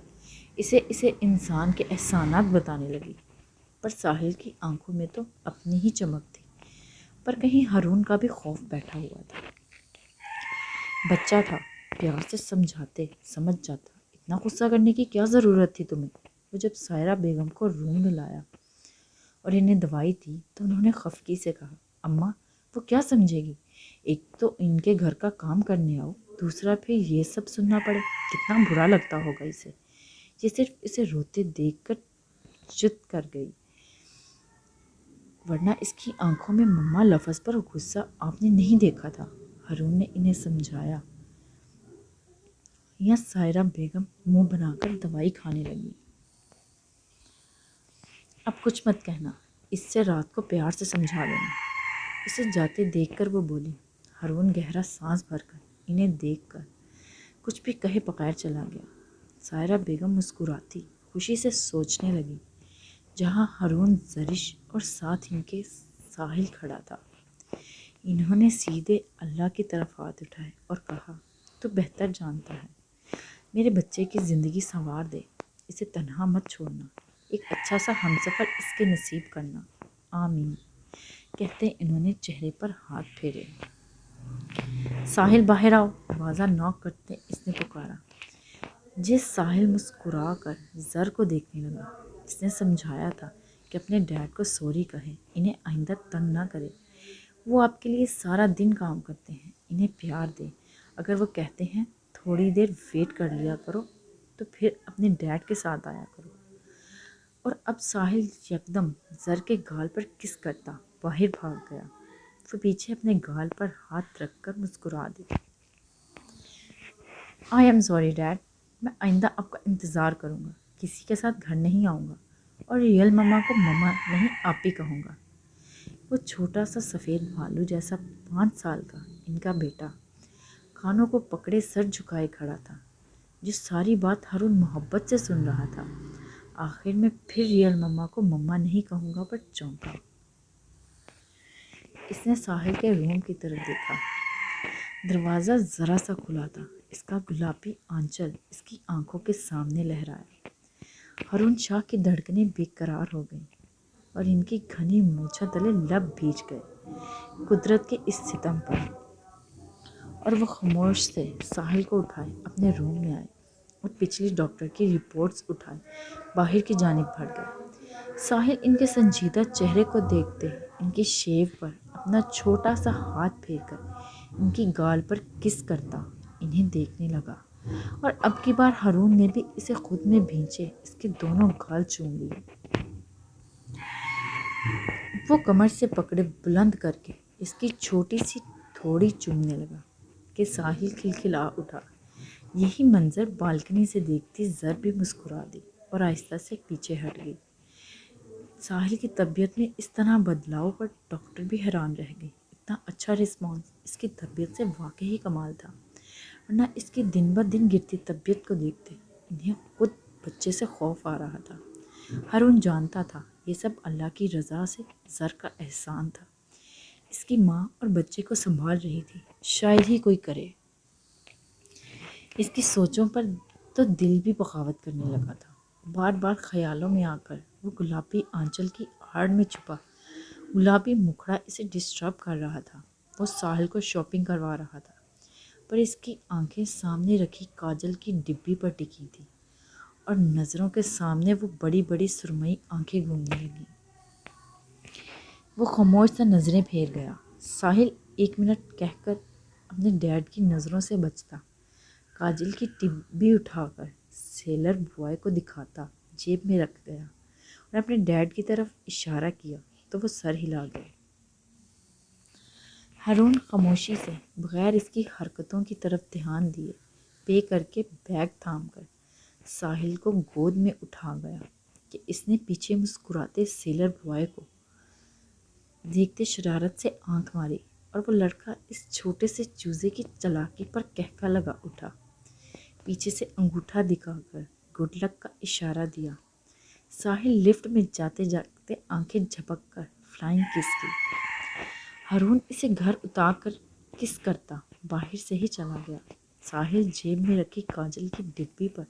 اسے انسان کے احسانات بتانے لگی، پر ساحل کی آنکھوں میں تو اپنی ہی چمک تھی، پر کہیں ہارون کا بھی خوف بیٹھا ہوا تھا۔ بچہ تھا، پیار سے سمجھاتے سمجھ جاتا، اتنا غصہ کرنے کی کیا ضرورت تھی تمہیں؟ وہ جب سائرہ بیگم کو روم میں لایا اور انہیں دوائی دی تو انہوں نے خفگی سے کہا، اماں وہ کیا سمجھے گی؟ ایک تو ان کے گھر کا کام کرنے آؤ، دوسرا پھر یہ سب سننا پڑے، کتنا برا لگتا ہوگا اسے۔ یہ صرف اسے روتے دیکھ کر چت کر گئی، ورنہ اس کی آنکھوں میں مما لفظ پر غصہ آپ نے نہیں دیکھا تھا۔ ہارون نے انہیں سمجھایا۔ یا سائرہ بیگم منہ بنا کر دوائی کھانے لگی۔ اب کچھ مت کہنا، اس سے رات کو پیار سے سمجھا لینا۔ اسے جاتے دیکھ کر وہ بولی۔ ہارون گہرا سانس بھر کر انہیں دیکھ کر کچھ بھی کہے بغیر چلا گیا۔ سائرہ بیگم مسکراتی خوشی سے سوچنے لگی، جہاں ہارون، زرش اور ساتھ ان کے ساحل کھڑا تھا۔ انہوں نے سیدھے اللہ کی طرف ہاتھ اٹھائے اور کہا، تو بہتر جانتا ہے، میرے بچے کی زندگی سنوار دے، اسے تنہا مت چھوڑنا، ایک اچھا سا ہمسفر اس کے نصیب کرنا، آمین۔ کہتے انہوں نے چہرے پر ہاتھ پھیرے۔ ساحل باہر آؤ، دروازہ نوک کرتے اس نے پکارا۔ جس ساحل مسکرا کر زر کو دیکھنے لگا۔ اس نے سمجھایا تھا کہ اپنے ڈیڈ کو سوری کہیں، انہیں آئندہ تنگ نہ کرے۔ وہ آپ کے لیے سارا دن کام کرتے ہیں، انہیں پیار دیں۔ اگر وہ کہتے ہیں تھوڑی دیر ویٹ کر لیا کرو تو پھر اپنے ڈیڈ کے ساتھ آیا کرو۔ اور اب ساحل یکدم زر کے گال پر کس کرتا باہر بھاگ گیا۔ وہ پیچھے اپنے گال پر ہاتھ رکھ کر مسکرا دی۔ آئی ایم سوری ڈیڈ، میں آئندہ آپ کا انتظار کروں گا، کسی کے ساتھ گھر نہیں آؤں گا، اور ریئل مما کو مما نہیں آپ ہی کہوں گا۔ وہ چھوٹا سا سفید بھالو جیسا 5 سال کا ان کا بیٹا کانوں کو پکڑے سر جھکائے کھڑا تھا، جو ساری بات ہارون محبت سے سن رہا تھا۔ آخر میں پھر ریئل مما کو مما نہیں کہوں گا پر چونکا۔ اس نے ساحل کے روم کی طرف دیکھا۔ دروازہ ذرا سا کھلا تھا، اس کا گلابی آنچل اس کی آنکھوں کے سامنے لہرایا۔ ہارون شاہ کی دھڑکنیں بے قرار ہو گئیں اور ان کی گھنی مونچھوں تلے لب بھیج گئے قدرت کے اس ستم پر۔ اور وہ خاموش سے ساحل کو اٹھائے اپنے روم میں آئے اور پچھلی ڈاکٹر کی رپورٹس اٹھائے باہر کی جانب بڑھ گئے۔ ساحل ان کے سنجیدہ چہرے کو دیکھتے ان کی شیو پر اپنا چھوٹا سا ہاتھ پھیر کر ان کی گال پر کس کرتا انہیں دیکھنے لگا، اور اب کی بار ہارون نے بھی اسے خود میں بھینچے اس کے دونوں گال چوم لیے۔ وہ کمر سے پکڑے بلند کر کے اس کی چھوٹی سی تھوڑی چومنے لگا کہ ساحل کھلکھلا اٹھا۔ یہی منظر بالکنی سے دیکھتی زر بھی مسکرا دی اور آہستہ سے پیچھے ہٹ گئی۔ ساحل کی طبیعت میں اس طرح بدلاؤ پر ڈاکٹر بھی حیران رہ گئی۔ اتنا اچھا رسپانس اس کی طبیعت سے واقعی کمال تھا، ورنہ اس کی دن بدن گرتی طبیعت کو دیکھتے انہیں خود بچے سے خوف آ رہا تھا۔ ہارون جانتا تھا یہ سب اللہ کی رضا سے زر کا احسان تھا۔ اس کی ماں اور بچے کو سنبھال رہی تھی، شاید ہی کوئی کرے۔ اس کی سوچوں پر تو دل بھی بغاوت کرنے لگا تھا۔ بار بار خیالوں میں آ کر وہ گلابی آنچل کی آڑ میں چھپا گلابی مکھڑا اسے ڈسٹرب کر رہا تھا۔ وہ ساحل کو شاپنگ کروا رہا تھا، پر اس کی آنکھیں سامنے رکھی کاجل کی ڈبی پر ٹکی تھی اور نظروں کے سامنے وہ بڑی بڑی سرمئی آنکھیں گھومنے لگیں۔ وہ خاموش سا نظریں پھیر گیا۔ ساحل 1 منٹ کہہ کر اپنے ڈیڈ کی نظروں سے بچتا، کاجل کی ڈبی اٹھا کر سیلر بوائے کو دکھاتا جیب میں رکھ گیا اور اپنے ڈیڈ کی طرف اشارہ کیا تو وہ سر ہلا گئے۔ ہارون خاموشی سے بغیر اس کی حرکتوں کی طرف دھیان دیے پے کر کے بیگ تھام کر ساحل کو گود میں اٹھا گیا کہ اس نے پیچھے مسکراتے سیلر بوائے کو دیکھتے شرارت سے آنکھ ماری، اور وہ لڑکا اس چھوٹے سے چوزے کی چالاکی پر کہکا لگا اٹھا۔ پیچھے سے انگوٹھا دکھا کر گڈ لک کا اشارہ دیا۔ ساحل لفٹ میں جاتے جاتے آنکھیں جھپک کر فلائنگ کس کی۔ ہارون اسے گھر اتار کر کس کرتا باہر سے ہی چلا گیا۔ ساحل جیب میں رکھی کاجل کی ڈبی پر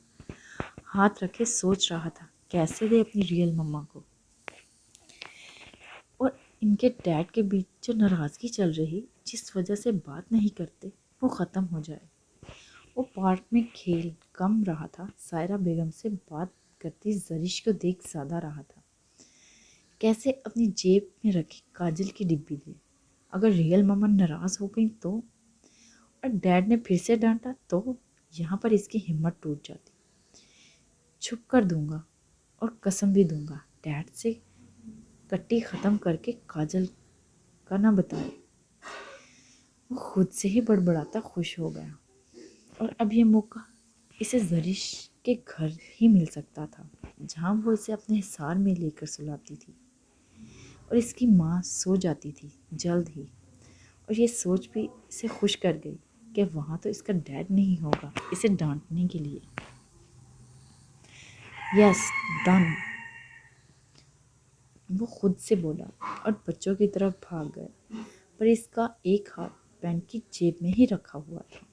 ہاتھ رکھے سوچ رہا تھا کیسے دے اپنی ریئل مما کو، اور ان کے ڈیڈ کے بیچ جو ناراضگی چل رہی جس وجہ سے بات نہیں کرتے وہ ختم ہو جائے۔ وہ پارک میں کھیل کم رہا تھا، سائرہ بیگم سے بات کرتی زرش کو دیکھ زیادہ رہا تھا۔ کیسے اپنی جیب میں رکھی کاجل کی ڈبی دے؟ اگر ریئل مما ناراض ہو گئی تو، اور ڈیڈ نے پھر سے ڈانٹا تو یہاں پر اس کی ہمت ٹوٹ جاتی۔ چھپ کر دوں گا اور قسم بھی دوں گا ڈیڈ سے کٹی ختم کر کے کاجل کا نہ بتائے۔ وہ خود سے ہی بڑبڑاتا خوش ہو گیا، اور اب یہ موقع اسے زرش کے گھر ہی مل سکتا تھا جہاں وہ اسے اپنے حصار میں لے کر سلاتی تھی، اور اس کی ماں سو جاتی تھی جلد ہی، اور یہ سوچ بھی اسے خوش کر گئی کہ وہاں تو اس کا ڈیڈ نہیں ہوگا اسے ڈانٹنے کے لیے۔ یس ڈن، وہ خود سے بولا اور بچوں کی طرف بھاگ گیا، پر اس کا ایک ہاتھ پینٹ کی جیب میں ہی رکھا ہوا تھا۔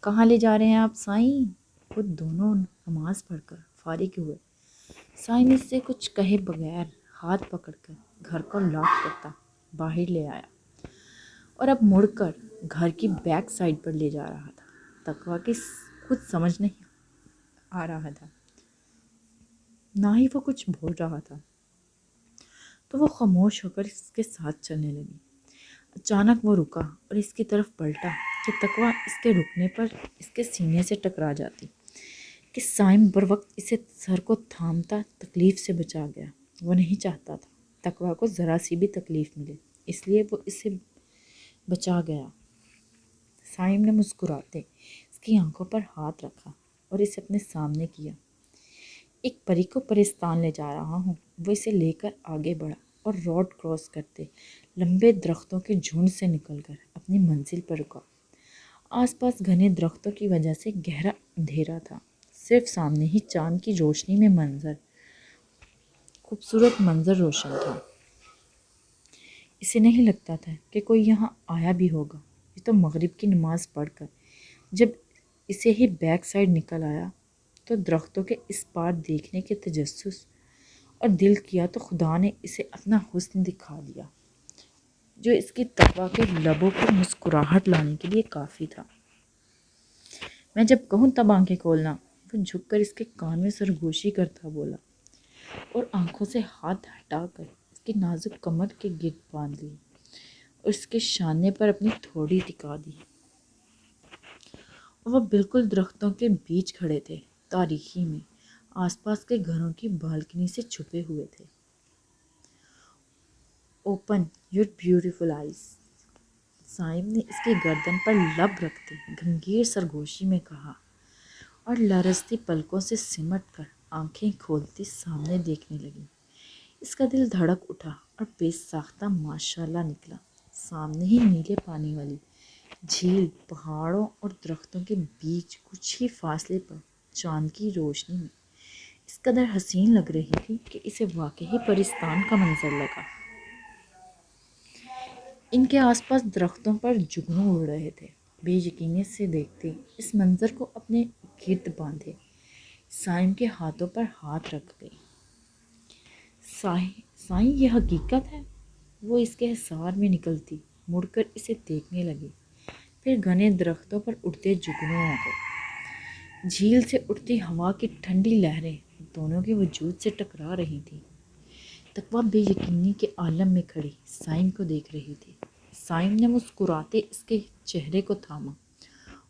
کہاں لے جا رہے ہیں آپ سائیں؟ وہ دونوں نماز پڑھ کر فارغ ہوئے۔ سائیں نے اس سے کچھ کہے بغیر ہاتھ پکڑ کر گھر کو لاک کرتا باہر لے آیا، اور اب مڑ کر گھر کی بیک سائڈ پر لے جا رہا تھا۔ تقویٰ کی کچھ سمجھ نہیں آ رہا تھا نہ ہی وہ کچھ بول رہا تھا، تو وہ خاموش ہو کر اس کے ساتھ چلنے لگی۔ اچانک وہ رکا اور اس کی طرف پلٹا کہ تقویٰ اس کے رکنے پر اس کے سینے سے ٹکرا جاتی کہ سائم بر وقت اسے سر کو تھامتا تکلیف سے بچا گیا۔ وہ نہیں چاہتا تھا تقویٰ کو ذرا سی بھی تکلیف ملے، اس لیے وہ اسے بچا گیا۔ سائم نے مسکراتے اس کی آنکھوں پر ہاتھ رکھا اور اسے اپنے سامنے کیا۔ ایک پری کو پرستان لے جا رہا ہوں۔ وہ اسے لے کر آگے بڑھا اور روڈ کراس کرتے لمبے درختوں کے جھنڈ سے نکل کر اپنی منزل پر رکا۔ آس پاس گھنے درختوں کی وجہ سے گہرا اندھیرا تھا، صرف سامنے ہی چاند کی روشنی میں خوبصورت منظر روشن تھا۔ اسے نہیں لگتا تھا کہ کوئی یہاں آیا بھی ہوگا۔ یہ تو مغرب کی نماز پڑھ کر جب اسے ہی بیک سائڈ نکل آیا تو درختوں کے اس پار دیکھنے کے تجسس اور دل کیا تو خدا نے اسے اپنا حسن دکھا دیا، جو اس کی تقویٰ کے لبوں پر مسکراہٹ لانے کے لیے کافی تھا۔ میں جب کہوں تب آنکھیں کھولنا، وہ جھک کر اس کے کان میں سرگوشی کرتا بولا اور آنکھوں سے ہاتھ ہٹا کر اس کی نازک کمر کے گرد باندھ لی اور اس کے شانے پر اپنی تھوڑی ٹکا دی۔ اور وہ بالکل درختوں کے بیچ کھڑے تھے، تاریکی میں، آس پاس کے گھروں کی بالکنی سے چھپے ہوئے تھے۔ اوپن یور بیوٹیفل آئیز، سائم نے اس کی گردن پر لب رکھتے گمگیر سرگوشی میں کہا اور لرزتی پلکوں سے سمٹ کر آنکھیں کھولتی سامنے دیکھنے لگی۔ اس کا دل دھڑک اٹھا اور بے ساختہ ماشاءاللہ نکلا۔ سامنے ہی نیلے پانی والی جھیل پہاڑوں اور درختوں کے بیچ کچھ ہی فاصلے پر چاند کی روشنی میں اس قدر حسین لگ رہی تھی کہ اسے واقعی پرستان کا منظر لگا۔ ان کے آس پاس درختوں پر جگنو اڑ رہے تھے۔ بے یقینی سے دیکھتے اس منظر کو اپنے گرد باندھے سائم کے ہاتھوں پر ہاتھ رکھ گئی۔ سائیں یہ حقیقت ہے؟ وہ اس کے حصار میں نکلتی مڑ کر اسے دیکھنے لگی، پھر گھنے درختوں پر اڑتے جگنوؤں کو، جھیل سے اٹھتی ہوا کی ٹھنڈی لہریں دونوں کے وجود سے ٹکرا رہی تھیں۔ تقویٰ بے یقینی کے عالم میں کھڑی سائم کو دیکھ رہی تھی۔ سائم نے مسکراتے اس کے چہرے کو تھاما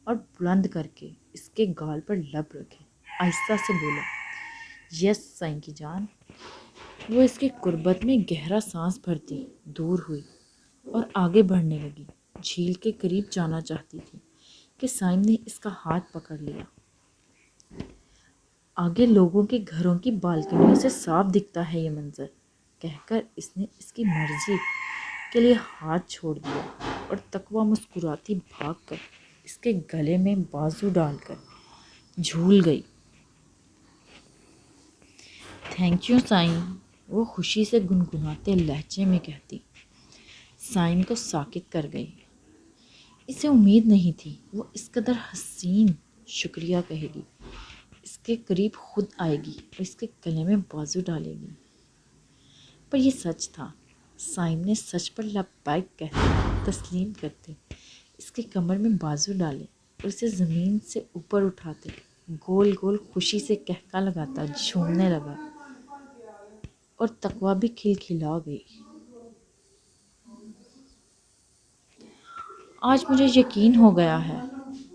اور بلند کر کے اس کے گال پر لب رکھے آہستہ سے بولا، یس سائیں کی جان۔ وہ اس کی قربت میں گہرا سانس بھرتی دور ہوئی اور آگے بڑھنے لگی، جھیل کے قریب جانا چاہتی تھی کہ سائم نے اس کا ہاتھ پکڑ لیا۔ آگے لوگوں کے گھروں کی بالکنیوں سے صاف دکھتا ہے یہ منظر، کہہ کر اس نے اس کی مرضی کے لیے ہاتھ چھوڑ دیا اور تقویٰ مسکراتی بھاگ کر اس کے گلے میں بازو ڈال کر جھول گئی۔ تھینک یو سائم، وہ خوشی سے گنگناتے لہجے میں کہتی۔ سائم تو ساکت کر گئی۔ اسے امید نہیں تھی وہ اس قدر حسین شکریہ کہے گی، اس کے قریب خود آئے گی اور اس کے گلے میں بازو ڈالے گی۔ پر یہ سچ تھا۔ سائم نے سچ پر لبیک کہتے تسلیم کرتے اس کے کمر میں بازو ڈالے اور اسے زمین سے اوپر اٹھاتے گول گول خوشی سے کہکا لگاتا جھومنے لگا، اور تقویٰ بھی کھلکھلا گئی۔ آج مجھے یقین ہو گیا ہے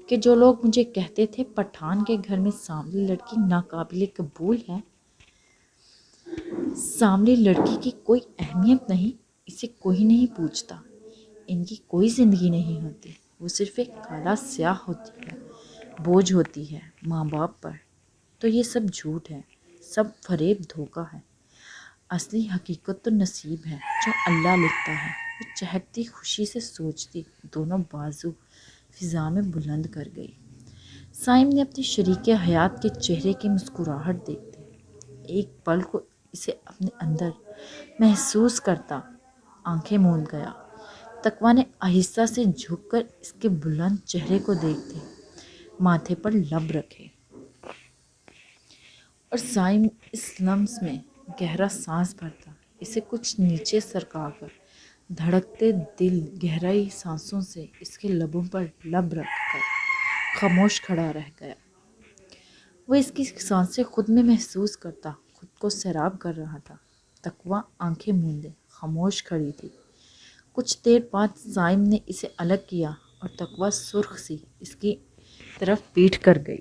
کہ جو لوگ مجھے کہتے تھے پٹھان کے گھر میں سانولی لڑکی ناقابل قبول ہے، سانولی لڑکی کی کوئی اہمیت نہیں، اسے کوئی نہیں پوچھتا، ان کی کوئی زندگی نہیں ہوتی، وہ صرف ایک کالا سیاہ ہوتی ہے، بوجھ ہوتی ہے ماں باپ پر۔ تو یہ سب جھوٹ ہے، سب فریب دھوکہ ہے۔ اصلی حقیقت تو نصیب ہے جو اللہ لکھتا ہے۔ وہ چہکتی خوشی سے سوچتی دونوں بازو فضا میں بلند کر گئی۔ سائم نے اپنے شریک حیات کے چہرے کی مسکراہٹ دیکھتے ایک پل کو اسے اپنے اندر محسوس کرتا آنکھیں موند گیا۔ تقویٰ نے آہستہ سے جھک کر اس کے بلند چہرے کو دیکھتے ماتھے پر لب رکھے، اور سائم اس لمس میں گہرا سانس بھرتا اسے کچھ نیچے سرکا کر دھڑکتے دل گہرائی سانسوں سے اس کے لبوں پر لب رکھ کر خاموش کھڑا رہ گیا۔ وہ اس کی سانسیں خود میں محسوس کرتا خود کو سیراب کر رہا تھا۔ تقویٰ آنکھیں موندے خاموش کھڑی تھی۔ کچھ دیر بعد صائم نے اسے الگ کیا اور تقویٰ سرخ سی اس کی طرف پیٹھ کر گئی۔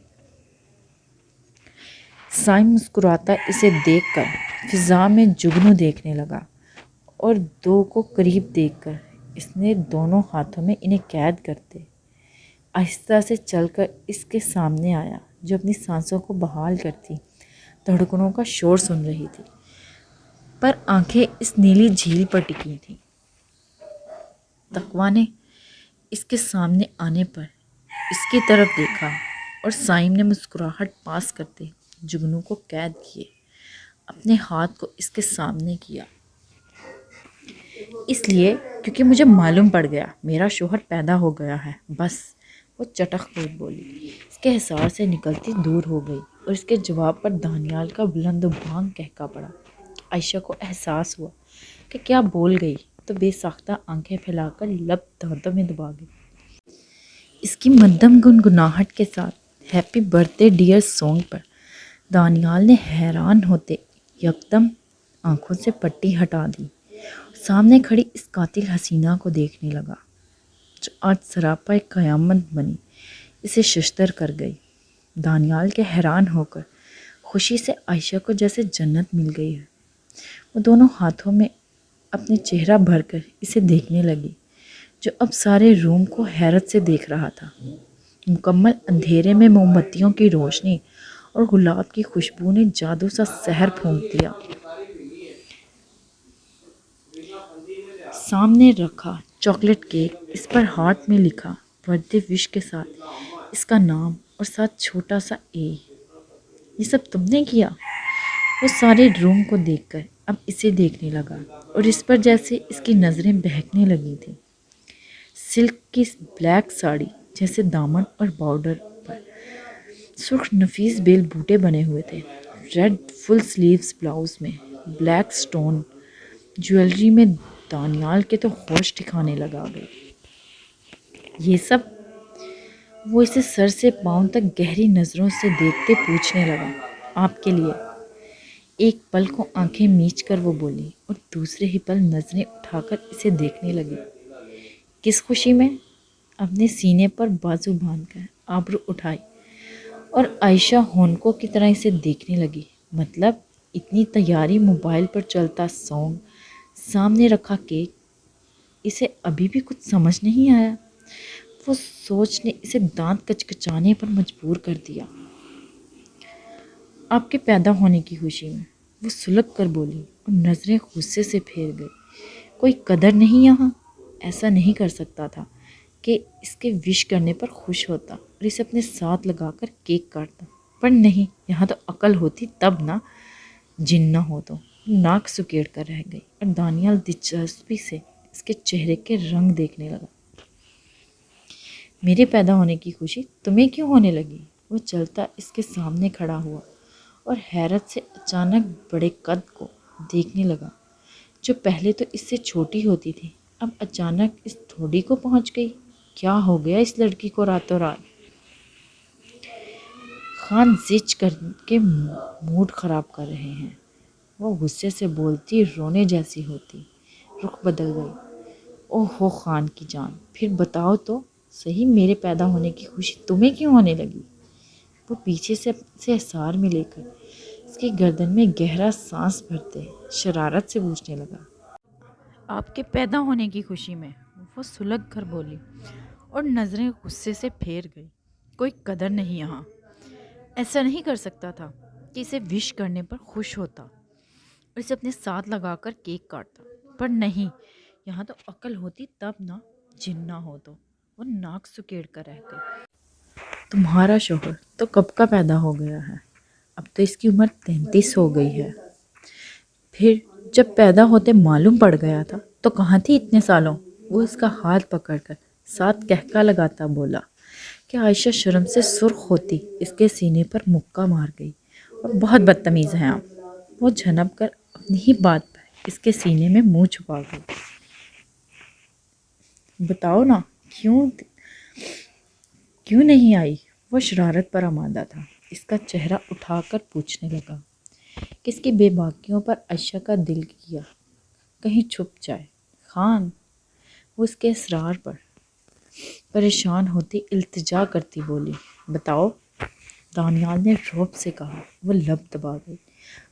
صائم مسکراتا اسے دیکھ کر فضا میں جگنو دیکھنے لگا اور دو کو قریب دیکھ کر اس نے دونوں ہاتھوں میں انہیں قید کرتے آہستہ سے چل کر اس کے سامنے آیا، جو اپنی سانسوں کو بحال کرتی دھڑکنوں کا شور سن رہی تھی، پر آنکھیں اس نیلی جھیل پر ٹکی تھیں۔ تقویٰ نے اس کے سامنے آنے پر اس کی طرف دیکھا اور صائم نے مسکراہٹ پاس کرتے جگنو کو قید کیے اپنے ہاتھ کو اس کے سامنے کیا۔ اس لیے کیونکہ مجھے معلوم پڑ گیا میرا شوہر پیدا ہو گیا ہے، بس۔ وہ چٹخ کر بولی۔ اس کے حصار سے نکلتی دور ہو گئی اور اس کے جواب پر دانیال کا بلند و بانگ قہقہ پڑا۔ عائشہ کو احساس ہوا کہ کیا بول گئی تو بے ساختہ آنکھیں پھیلا کر لب دانتوں میں دبا گئی۔ اس کی مدھم گنگناہٹ کے ساتھ happy birthday dear song پر دانیال نے حیران ہوتے یکدم آنکھوں سے پٹی ہٹا دی، سامنے کھڑی اس قاتل حسینہ کو دیکھنے لگا جو آج سراپا ایک قیامت بنی اسے ششدر کر گئی۔ دانیال کے حیران ہو کر خوشی سے عائشہ کو جیسے جنت مل گئی ہے، وہ دونوں ہاتھوں میں اپنے چہرہ بھر کر اسے دیکھنے لگی جو اب سارے روم کو حیرت سے دیکھ رہا تھا۔ مکمل اندھیرے میں موم بتیوں کی روشنی اور گلاب کی خوشبو نے جادو سا سحر پھونک دیا۔ سامنے رکھا چاکلیٹ کیک، اس پر ہارٹ میں لکھا برتھ ڈے وش کے ساتھ اس کا نام اور ساتھ چھوٹا سا اے۔ یہ سب تم نے کیا؟ وہ سارے روم کو دیکھ کر اب اسے دیکھنے لگا اور اس پر جیسے اس کی نظریں بہکنے لگی تھیں۔ سلک کی بلیک ساڑی جیسے دامن اور بارڈر پر سرخ نفیس بیل بوٹے بنے ہوئے تھے۔ ریڈ فل سلیوز بلاؤز میں بلیک سٹون جویلری میں دانیال کے تو ہوش ٹھکانے لگا گئی۔ یہ سب؟ وہ اسے سر سے پاؤں تک گہری نظروں سے دیکھتے پوچھنے لگا۔ آپ کے لیے۔ ایک پل کو آنکھیں میچ کر وہ بولی اور دوسرے ہی پل نظریں اٹھا کر اسے دیکھنے لگی۔ کس خوشی میں؟ اپنے سینے پر بازو باندھ کر آبرو اٹھائی اور عائشہ ہونکوں کی طرح اسے دیکھنے لگی۔ مطلب اتنی تیاری، موبائل پر چلتا سانگ، سامنے رکھا کیک، اسے ابھی بھی کچھ سمجھ نہیں آیا۔ وہ سوچ نے اسے دانت کچکچانے پر مجبور کر دیا۔ آپ کے پیدا ہونے کی خوشی میں، وہ سلگ کر بولی اور نظریں غصے سے پھیر گئی۔ کوئی قدر نہیں یہاں؟ ایسا نہیں کر سکتا تھا کہ اس کے وش کرنے پر خوش ہوتا اور اسے اپنے ساتھ لگا کر کیک کاٹتا، پر نہیں، یہاں تو عقل ہوتی تب نہ، جن نہ ہو تو۔ ناک سکیڑ کر رہ گئی اور دانیال دلچسپی سے اس کے چہرے کے رنگ دیکھنے لگا۔ میرے پیدا ہونے کی خوشی تمہیں کیوں ہونے لگی؟ وہ چلتا اس کے سامنے کھڑا ہوا اور حیرت سے اچانک بڑے قد کو دیکھنے لگا جو پہلے تو اس سے چھوٹی ہوتی تھی، اب اچانک اس تھوڑی کو پہنچ گئی۔ کیا ہو گیا اس لڑکی کو راتوں رات؟ خان زچ کر کے موڈ خراب کر رہے ہیں، وہ غصے سے بولتی رونے جیسی ہوتی۔ رخ بدل گئی۔ اوہ ہو خان کی جان، پھر بتاؤ تو صحیح میرے پیدا ہونے کی خوشی تمہیں کیوں ہونے لگی؟ وہ پیچھے سے اسے حصار میں لے کر اس کی گردن میں گہرا سانس بھرتے شرارت سے پوچھنے لگا۔ آپ کے پیدا ہونے کی خوشی میں، وہ سلگ کر بولی اور نظریں غصے سے پھیر گئی۔ کوئی قدر نہیں یہاں؟ ایسا نہیں کر سکتا تھا کہ اسے وش کرنے پر خوش ہوتا اور اسے اپنے ساتھ لگا کر کیک کاٹتا، پر نہیں، یہاں تو عقل ہوتی تب نہ، جن نہ ہو تو۔ وہ ناک سکیڑ کر رہ گئی۔ تمہارا شوہر تو کب کا پیدا ہو گیا ہے، اب تو اس کی عمر 33 ہو گئی ہے۔ پھر جب پیدا ہوتے معلوم پڑ گیا تھا تو کہاں تھی اتنے سالوں؟ وہ اس کا ہاتھ پکڑ کر ساتھ قہقہ لگاتا بولا کہ عائشہ شرم سے سرخ ہوتی اس کے سینے پر مکہ مار گئی۔ اور بہت بدتمیز ہیں آپ۔ وہ جھنپ کر اپنی ہی بات پر اس کے سینے میں منہ چھپا گئی۔ بتاؤ نا، کیوں نہیں آئی؟ وہ شرارت پر آمادہ تھا، اس کا چہرہ اٹھا کر پوچھنے لگا۔ کہ اس کی بے باکیوں پر عائشہ کا دل کیا کہیں چھپ جائے۔ خان، وہ اس کے اصرار پر پریشان ہوتی التجا کرتی بولی، بتاؤ۔ دانیال نے رعب سے کہا۔ وہ لب دبا گئی۔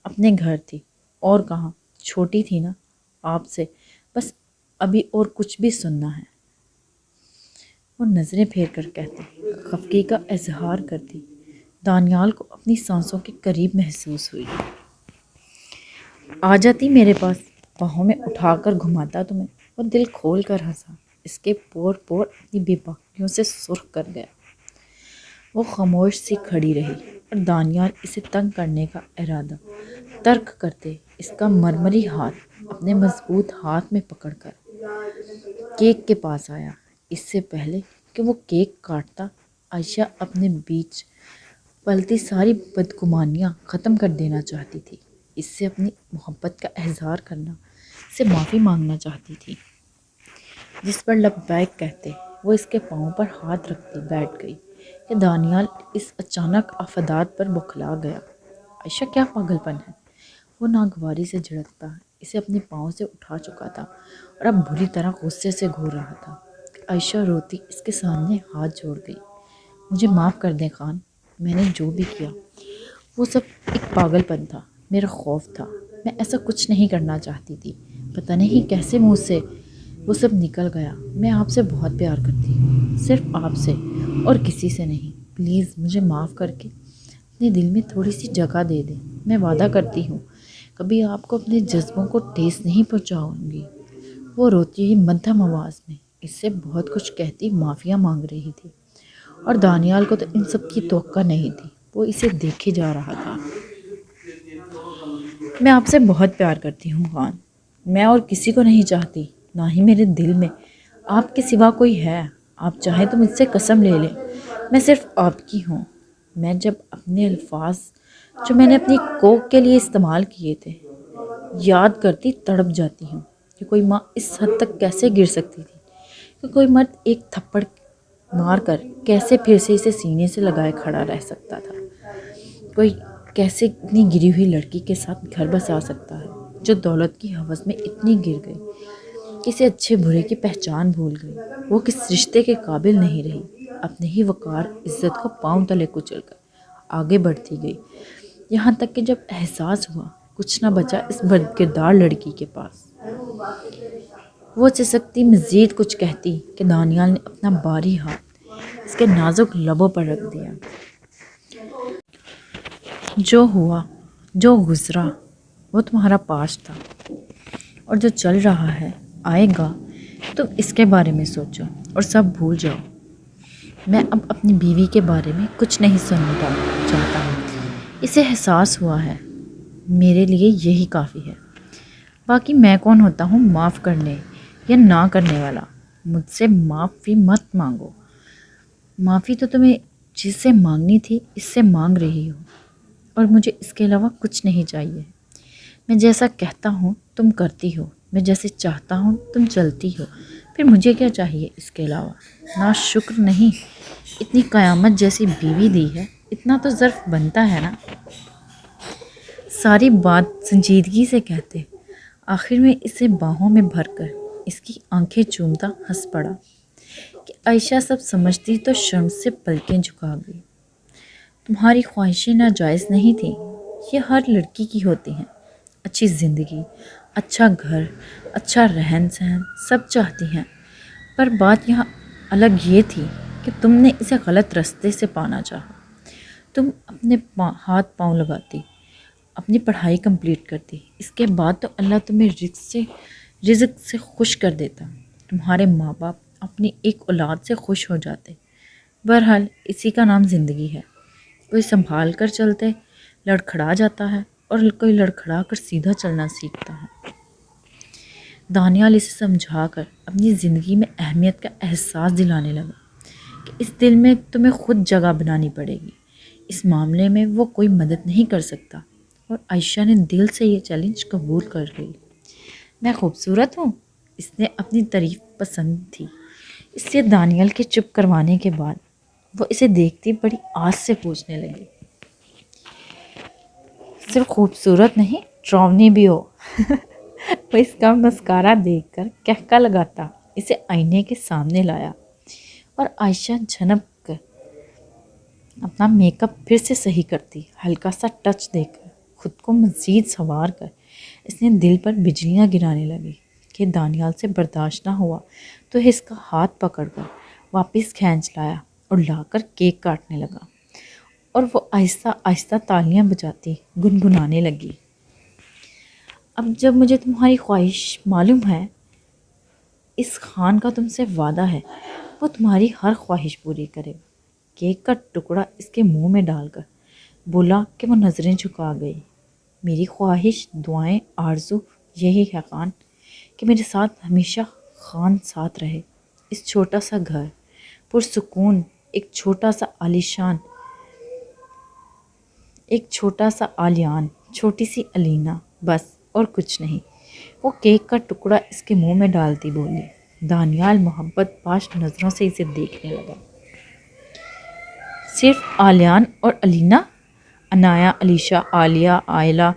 اپنے گھر تھی، اور کہاں، چھوٹی تھی نا آپ سے، بس ابھی اور کچھ بھی سننا ہے۔ وہ نظریں پھیر کر کہتی، خفگی کا اظہار کرتی۔ دانیال کو اپنی سانسوں کے قریب محسوس ہوئی۔ آ جاتی میرے پاس، باہوں میں اٹھا کر گھماتا تمہیں۔ وہ دل کھول کر ہنسا۔ اس کے پور پور اپنی بے باکیوں سے سرخ کر گیا۔ وہ خاموش سی کھڑی رہی اور دانیال اسے تنگ کرنے کا ارادہ ترک کرتے اس کا مرمری ہاتھ اپنے مضبوط ہاتھ میں پکڑ کر کیک کے پاس آیا۔ اس سے پہلے کہ وہ کیک کاٹتا، عائشہ اپنے بیچ پلتی ساری بدگمانیاں ختم کر دینا چاہتی تھی۔ اس سے اپنی محبت کا اظہار کرنا، اس سے معافی مانگنا چاہتی تھی، جس پر لبیک کہتے وہ اس کے پاؤں پر ہاتھ رکھتی بیٹھ گئی کہ دانیال اس اچانک آفدات پر بوکھلا گیا۔ عائشہ کیا پاگل پن ہے! وہ ناگواری سے جھڑکتا اسے اپنے پاؤں سے اٹھا چکا تھا اور اب بری طرح غصے سے گھور رہا تھا۔ عائشہ روتی اس کے سامنے ہاتھ جوڑ گئی، مجھے معاف کر دیں خان، میں نے جو بھی کیا وہ سب ایک پاگل پن تھا، میرا خوف تھا، میں ایسا کچھ نہیں کرنا چاہتی تھی، پتہ نہیں کیسے منہ سے وہ سب نکل گیا۔ میں آپ سے بہت پیار کرتی ہوں، صرف آپ سے اور کسی سے نہیں، پلیز مجھے معاف کر کے اپنے دل میں تھوڑی سی جگہ دے دیں، میں وعدہ کرتی ہوں کبھی آپ کو اپنے جذبوں کو ٹھیس نہیں پہنچاؤں گی۔ وہ روتی ہوئی مدھم آواز میں اس سے بہت کچھ کہتی معافیاں مانگ رہی تھی، اور دانیال کو تو ان سب کی توقع نہیں تھی۔ وہ اسے دیکھے جا رہا تھا۔ میں آپ سے بہت پیار کرتی ہوں خان، میں اور کسی کو نہیں چاہتی، نہ ہی میرے دل میں آپ کے سوا کوئی ہے۔ آپ چاہیں تو مجھ سے قسم لے لیں، میں صرف آپ کی ہوں۔ میں جب اپنے الفاظ جو میں نے اپنی کوک کے لیے استعمال کیے تھے یاد کرتی تڑپ جاتی ہوں کہ کوئی ماں اس حد تک کیسے گر سکتی تھی، کہ کوئی مرد ایک تھپڑ مار کر کیسے پھر سے اسے سینے سے لگائے کھڑا رہ سکتا تھا، کوئی کیسے اتنی گری ہوئی لڑکی کے ساتھ گھر بسا سکتا ہے جو دولت کی ہوس میں اتنی گر گئی، کسی اچھے برے کی پہچان بھول گئی، وہ کس رشتے کے قابل نہیں رہی، اپنے ہی وقار عزت کو پاؤں تلے کچل کر آگے بڑھتی گئی، یہاں تک کہ جب احساس ہوا کچھ نہ بچا اس بد کردار لڑکی کے پاس۔ وہ سسکتی مزید کچھ کہتی کہ دانیال نے اپنا باری ہاتھ اس کے نازک لبوں پر رکھ دیا۔ جو ہوا، جو گزرا، وہ تمہارا پاس تھا، اور جو چل رہا ہے، آئے گا، تم اس کے بارے میں سوچو اور سب بھول جاؤ۔ میں اب اپنی بیوی کے بارے میں کچھ نہیں سننا چاہتا ہوں۔ اسے احساس ہوا ہے، میرے لیے یہی کافی ہے۔ باقی میں کون ہوتا ہوں معاف کرنے یا نہ کرنے والا؟ مجھ سے معافی مت مانگو۔ معافی تو تمہیں جس سے مانگنی تھی اس سے مانگ رہی ہو، اور مجھے اس کے علاوہ کچھ نہیں چاہیے۔ میں جیسا کہتا ہوں تم کرتی ہو، میں جیسے چاہتا ہوں تم چلتی ہو، پھر مجھے کیا چاہیے اس کے علاوہ؟ نا شکر نہیں، اتنی قیامت جیسی بیوی دی ہے، اتنا تو ظرف بنتا ہے نا۔ ساری بات سنجیدگی سے کہتے آخر میں اسے باہوں میں بھر کر اس کی آنکھیں چومتا ہنس پڑا کہ عائشہ سب سمجھتی تو شرم سے پلکیں جھکا گئی۔ تمہاری خواہشیں ناجائز نہیں تھیں، یہ ہر لڑکی کی ہوتی ہیں، اچھی زندگی، اچھا گھر، اچھا رہن سہن سب چاہتی ہیں، پر بات یہاں الگ یہ تھی کہ تم نے اسے غلط راستے سے پانا چاہا۔ تم اپنے ہاتھ پاؤں لگاتی، اپنی پڑھائی کمپلیٹ کرتی، اس کے بعد تو اللہ تمہیں رزق سے خوش کر دیتا، تمہارے ماں باپ اپنی ایک اولاد سے خوش ہو جاتے۔ بہرحال اسی کا نام زندگی ہے، کوئی سنبھال کر چلتے لڑکھڑا جاتا ہے، اور کوئی لڑکھڑا کر سیدھا چلنا سیکھتا ہے۔ دانیال اسے سمجھا کر اپنی زندگی میں اہمیت کا احساس دلانے لگا کہ اس دل میں تمہیں خود جگہ بنانی پڑے گی، اس معاملے میں وہ کوئی مدد نہیں کر سکتا، اور عائشہ نے دل سے یہ چیلنج قبول کر لی۔ میں خوبصورت ہوں؟ اس نے اپنی تعریف پسند تھی، اس لیے دانیال کے چپ کروانے کے بعد وہ اسے دیکھتی بڑی آس سے پوچھنے لگی، صرف خوبصورت نہیں ڈراؤنی بھی ہو۔ وہ اس کا مسکارا دیکھ کر کہکا لگاتا اسے آئینے کے سامنے لایا اور عائشہ جھنک کر اپنا میک اپ پھر سے صحیح کرتی، ہلکا سا ٹچ دے کر خود کو مزید سنوار کر اس نے دل پر بجلیاں گرانے لگی کہ دانیال سے برداشت نہ ہوا تو اس کا ہاتھ پکڑ کر واپس کھینچ لایا اور لا کر کیک کاٹنے لگا، اور وہ آہستہ آہستہ تالیاں بجاتی گنگنانے لگی۔ اب جب مجھے تمہاری خواہش معلوم ہے، اس خان کا تم سے وعدہ ہے وہ تمہاری ہر خواہش پوری کرے گا۔ کیک کا ٹکڑا اس کے منہ میں ڈال کر بولا کہ وہ نظریں جھکا گئی۔ میری خواہش، دعائیں، آرزو یہی ہے خان، کہ میرے ساتھ ہمیشہ خان ساتھ رہے۔ اس چھوٹا سا گھر پرسکون، ایک چھوٹا سا آلیان، چھوٹی سی علینا، بس اور کچھ نہیں۔ وہ کیک کا ٹکڑا اس کے منہ میں ڈالتی بولی۔ دانیال محبت باش نظروں سے اسے دیکھنے لگا۔ صرف آلیان اور علینا؟ انایا، علیشا، عالیہ، عائلہ،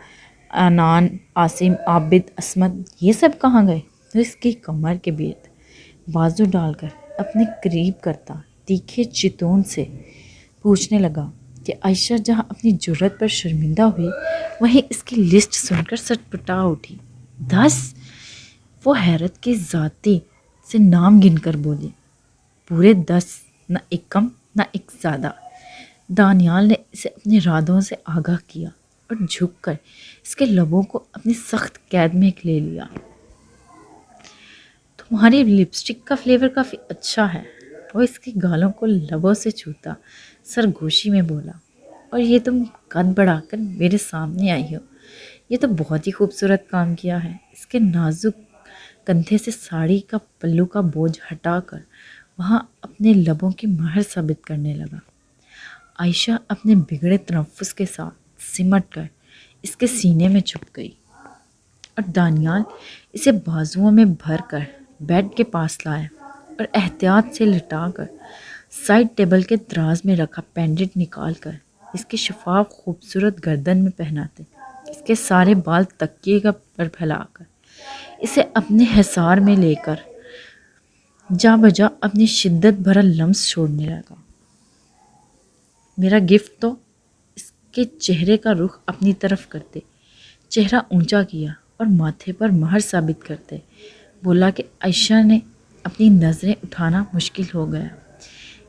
انان، عاصم، عابد، عصمت، یہ سب کہاں گئے؟ تو اس کی کمر کے بیت بازو ڈال کر اپنے قریب کرتا تیکھے چتون سے پوچھنے لگا کہ عائشہ جہاں اپنی جرت پر شرمندہ ہوئی وہیں اس کی لسٹ سن کر سٹپٹا اٹھی۔ 10؟ وہ حیرت کے ذاتی سے نام گن کر بولی۔ پورے 10، نہ ایک کم نہ ایک زیادہ۔ دانیال نے اسے اپنے ارادوں سے آگاہ کیا اور جھک کر اس کے لبوں کو اپنی سخت قید میں لے لیا۔ تمہاری لپسٹک کا فلیور کافی اچھا ہے، وہ اس کے گالوں کو لبوں سے چھوتا سرگوشی میں بولا، اور یہ تم قد بڑھا کر میرے سامنے آئی ہو، یہ تو بہت ہی خوبصورت کام کیا ہے۔ اس کے نازک کندھے سے ساڑی کا پلو کا بوجھ ہٹا کر وہاں اپنے لبوں کی مہر ثابت کرنے لگا۔ عائشہ اپنے بگڑے تنفس کے ساتھ سمٹ کر اس کے سینے میں چھپ گئی، اور دانیال اسے بازوؤں میں بھر کر بیڈ کے پاس لایا اور احتیاط سے لٹا کر سائڈ ٹیبل کے دراز میں رکھا پینڈنٹ نکال کر اس کی شفاف خوبصورت گردن میں پہناتے، اس کے سارے بال تکیے پر پھیلا کر اسے اپنے حصار میں لے کر جا بجا اپنی شدت بھرا لمس چھوڑنے لگا۔ میرا گفٹ تو؟ اس کے چہرے کا رخ اپنی طرف کرتے چہرہ اونچا کیا اور ماتھے پر مہر ثابت کرتے بولا کہ عائشہ نے اپنی نظریں اٹھانا مشکل ہو گیا۔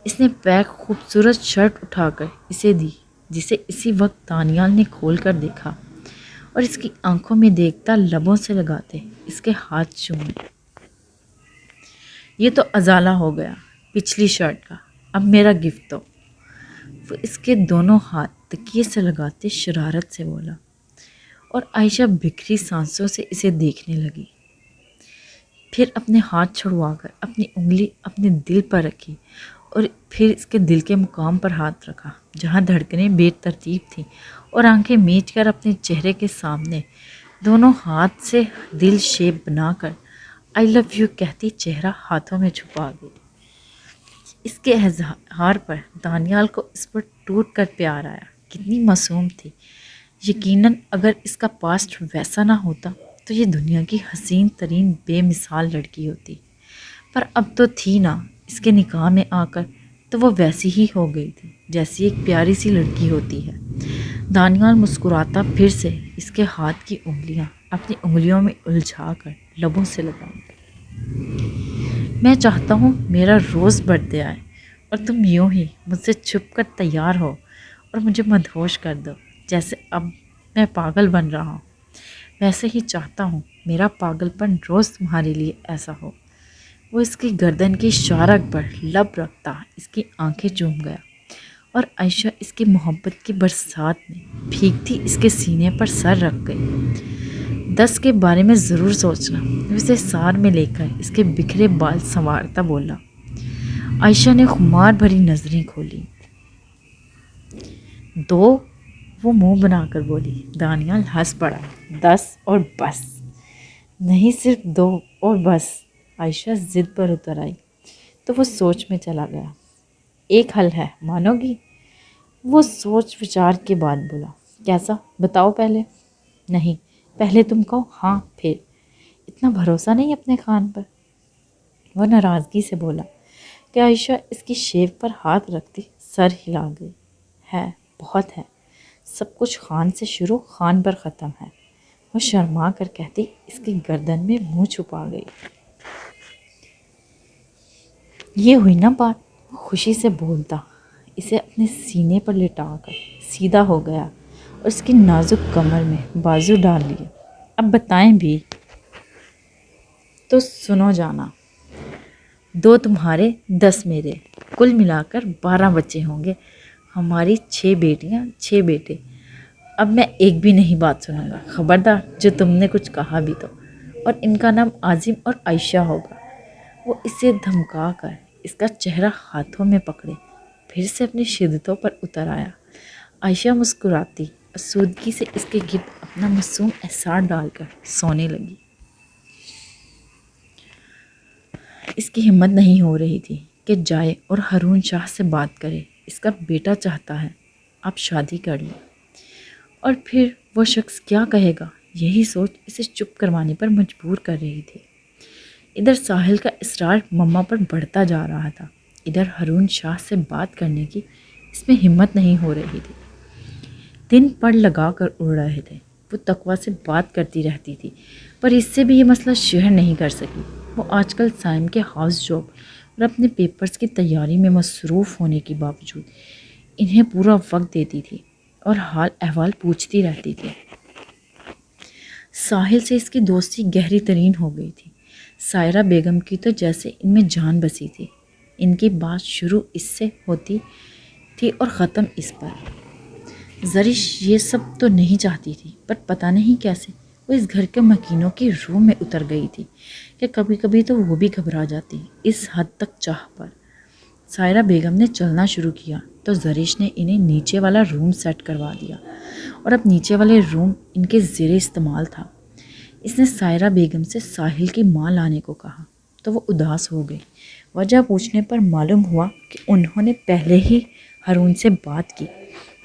اس نے پیک خوبصورت شرٹ اٹھا کر اسے دی، جسے اسی وقت دانیال نے کھول کر دیکھا اور اس کی آنکھوں میں دیکھتا لبوں سے لگاتے اس کے ہاتھ چومے۔ یہ تو ازالہ ہو گیا پچھلی شرٹ کا، اب میرا گفٹ تو؟ وہ اس کے دونوں ہاتھ تکیے سے لگاتے شرارت سے بولا، اور عائشہ بکھری سانسوں سے اسے دیکھنے لگی، پھر اپنے ہاتھ چھڑوا کر اپنی انگلی اپنے دل پر رکھی اور پھر اس کے دل کے مقام پر ہاتھ رکھا جہاں دھڑکنیں بے ترتیب تھیں، اور آنکھیں میچ کر اپنے چہرے کے سامنے دونوں ہاتھ سے دل شیپ بنا کر آئی لو یو کہتی چہرہ ہاتھوں میں چھپا گئی۔ اس کے اظہار پر دانیال کو اس پر ٹوٹ کر پیار آیا۔ کتنی معصوم تھی، یقیناً اگر اس کا پاسٹ ویسا نہ ہوتا تو یہ دنیا کی حسین ترین بے مثال لڑکی ہوتی، پر اب تو تھی نا، اس کے نکاح میں آ کر تو وہ ویسی ہی ہو گئی تھی جیسی ایک پیاری سی لڑکی ہوتی ہے۔ دانیال مسکراتا پھر سے اس کے ہاتھ کی انگلیاں اپنی انگلیوں میں الجھا کر لبوں سے لگائی۔ میں چاہتا ہوں میرا روز برتھ ڈے آئے اور تم یوں ہی مجھ سے چھپ کر تیار ہو اور مجھے مدہوش کر دو، جیسے اب میں پاگل بن رہا ہوں، ویسے ہی چاہتا ہوں میرا پاگل پن روز تمہارے لیے ایسا ہو۔ وہ اس کی گردن کی شارک پر لب رکھتا اس کی آنکھیں چوم گیا، اور عائشہ اس کی محبت کی برسات میں بھیگتی اس کے سینے پر سر رکھ گئی۔ 10 کے بارے میں ضرور سوچنا، اسے سار میں لے کر اس کے بکھرے بال سنوارتا بولا۔ عائشہ نے خمار بھری نظریں کھولی۔ 2؟ وہ منہ بنا کر بولی۔ دانیال ہنس پڑا۔ 10 اور بس؟ نہیں، صرف 2 اور بس۔ عائشہ ضد پر اتر آئی تو وہ سوچ میں چلا گیا۔ ایک حل ہے، مانو گی؟ وہ سوچ وچار کے بعد بولا۔ کیسا بتاؤ پہلے؟ نہیں، پہلے تم کہو ہاں پھر۔ اتنا بھروسہ نہیں اپنے خان پر؟ وہ ناراضگی سے بولا کہ عائشہ اس کی شیو پر ہاتھ رکھتی سر ہلا گئی۔ ہے، بہت ہے، سب کچھ خان سے شروع خان پر ختم ہے۔ وہ شرما کر کہتی اس کی گردن میں منہ چھپا گئی۔ یہ ہوئی نا بات؟ وہ خوشی سے بولتا اسے اپنے سینے پر لٹا کر سیدھا ہو گیا اور اس کی نازک کمر میں بازو ڈال لیے۔ اب بتائیں بھی تو سنو جانا، 2 تمہارے 10 میرے، کل ملا کر 12 بچے ہوں گے۔ ہماری 6 بیٹیاں 6 بیٹے۔ اب میں ایک بھی نہیں بات سنوں گا، خبردار جو تم نے کچھ کہا بھی تو۔ اور ان کا نام عاظم اور عائشہ ہوگا۔ وہ اسے دھمکا کر اس کا چہرہ ہاتھوں میں پکڑے پھر سے اپنی شدتوں پر اتر آیا۔ عائشہ مسکراتی اور سودگی سے اس کے گرد اپنا معصوم احساس ڈال کر سونے لگی۔ اس کی ہمت نہیں ہو رہی تھی کہ جائے اور ہارون شاہ سے بات کرے۔ اس کا بیٹا چاہتا ہے آپ شادی کر لیں، اور پھر وہ شخص کیا کہے گا، یہی سوچ اسے چپ کروانے پر مجبور کر رہی تھی۔ ادھر ساحل کا اصرار مما پر بڑھتا جا رہا تھا، ادھر ہارون شاہ سے بات کرنے کی اس میں ہمت نہیں ہو رہی تھی۔ دن پڑ لگا کر اڑ رہے تھے۔ وہ تقویٰ سے بات کرتی رہتی تھی پر اس سے بھی یہ مسئلہ شہر نہیں کر سکی۔ وہ آج کل سائم کے ہاؤس جاب اور اپنے پیپرز کی تیاری میں مصروف ہونے کے باوجود انہیں پورا وقت دیتی تھی اور حال احوال پوچھتی رہتی تھی۔ ساحل سے اس کی دوستی گہری ترین ہو گئی تھی۔ سائرہ بیگم کی تو جیسے ان میں جان بسی تھی۔ ان کی بات شروع اس سے ہوتی تھی اور ختم اس پر۔ زرش یہ سب تو نہیں چاہتی تھی، پر پتہ نہیں کیسے وہ اس گھر کے مکینوں کی روح میں اتر گئی تھی کہ کبھی کبھی تو وہ بھی گھبرا جاتی اس حد تک چاہ پر۔ سائرہ بیگم نے چلنا شروع کیا تو زرش نے انہیں نیچے والا روم سیٹ کروا دیا، اور اب نیچے والے روم ان کے زیر استعمال تھا۔ اس نے سائرہ بیگم سے ساحل کی ماں لانے کو کہا تو وہ اداس ہو گئی۔ وجہ پوچھنے پر معلوم ہوا کہ انہوں نے پہلے ہی ہارون سے بات کی،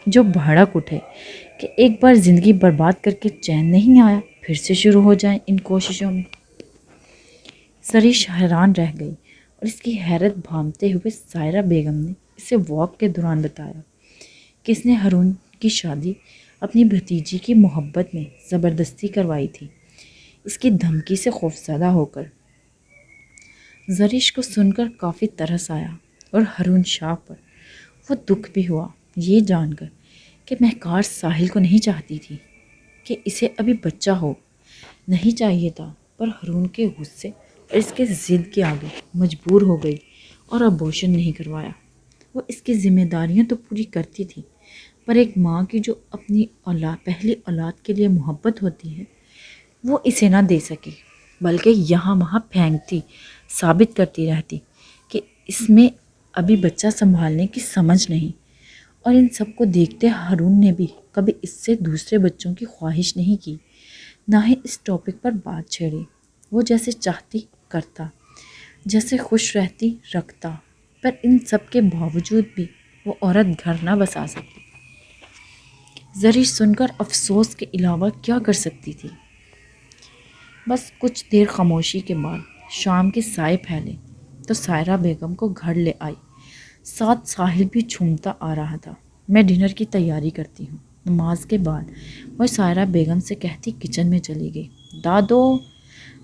جو بھڑک اٹھے کہ ایک بار زندگی برباد کر کے چین نہیں آیا، پھر سے شروع ہو جائیں ان کوششوں میں۔ زرش حیران رہ گئی اور اس کی حیرت بھانپتے ہوئے سائرہ بیگم نے اسے واک کے دوران بتایا کہ اس نے ہارون کی شادی اپنی بھتیجی کی محبت میں زبردستی کروائی تھی، اس کی دھمکی سے خوفزدہ ہو کر۔ زرش کو سن کر کافی ترس آیا اور ہارون شاہ پر وہ دکھ بھی ہوا یہ جان کر کہ مہکار ساحل کو نہیں چاہتی تھی کہ اسے ابھی بچہ ہو، نہیں چاہیے تھا، پر ہارون کے غصے اور اس کے ضد کے آگے مجبور ہو گئی اور ابورشن نہیں کروایا۔ وہ اس کی ذمہ داریاں تو پوری کرتی تھی، پر ایک ماں کی جو اپنی پہلی اولاد کے لیے محبت ہوتی ہے وہ اسے نہ دے سکی، بلکہ یہاں وہاں پھینکتی، ثابت کرتی رہتی کہ اس میں ابھی بچہ سنبھالنے کی سمجھ نہیں۔ اور ان سب کو دیکھتے ہارون نے بھی کبھی اس سے دوسرے بچوں کی خواہش نہیں کی، نہ ہی اس ٹاپک پر بات چھیڑی۔ وہ جیسے چاہتی کرتا، جیسے خوش رہتی رکھتا، پر ان سب کے باوجود بھی وہ عورت گھر نہ بسا سکتی۔ زرش سن کر افسوس کے علاوہ کیا کر سکتی تھی؟ بس کچھ دیر خاموشی کے بعد شام کے سائے پھیلے تو سائرہ بیگم کو گھر لے آئی، ساتھ ساحل بھی جھومتا آ رہا تھا۔ میں ڈنر کی تیاری کرتی ہوں۔ نماز کے بعد وہ سائرہ بیگم سے کہتی کچن میں چلی گئی۔ دادو!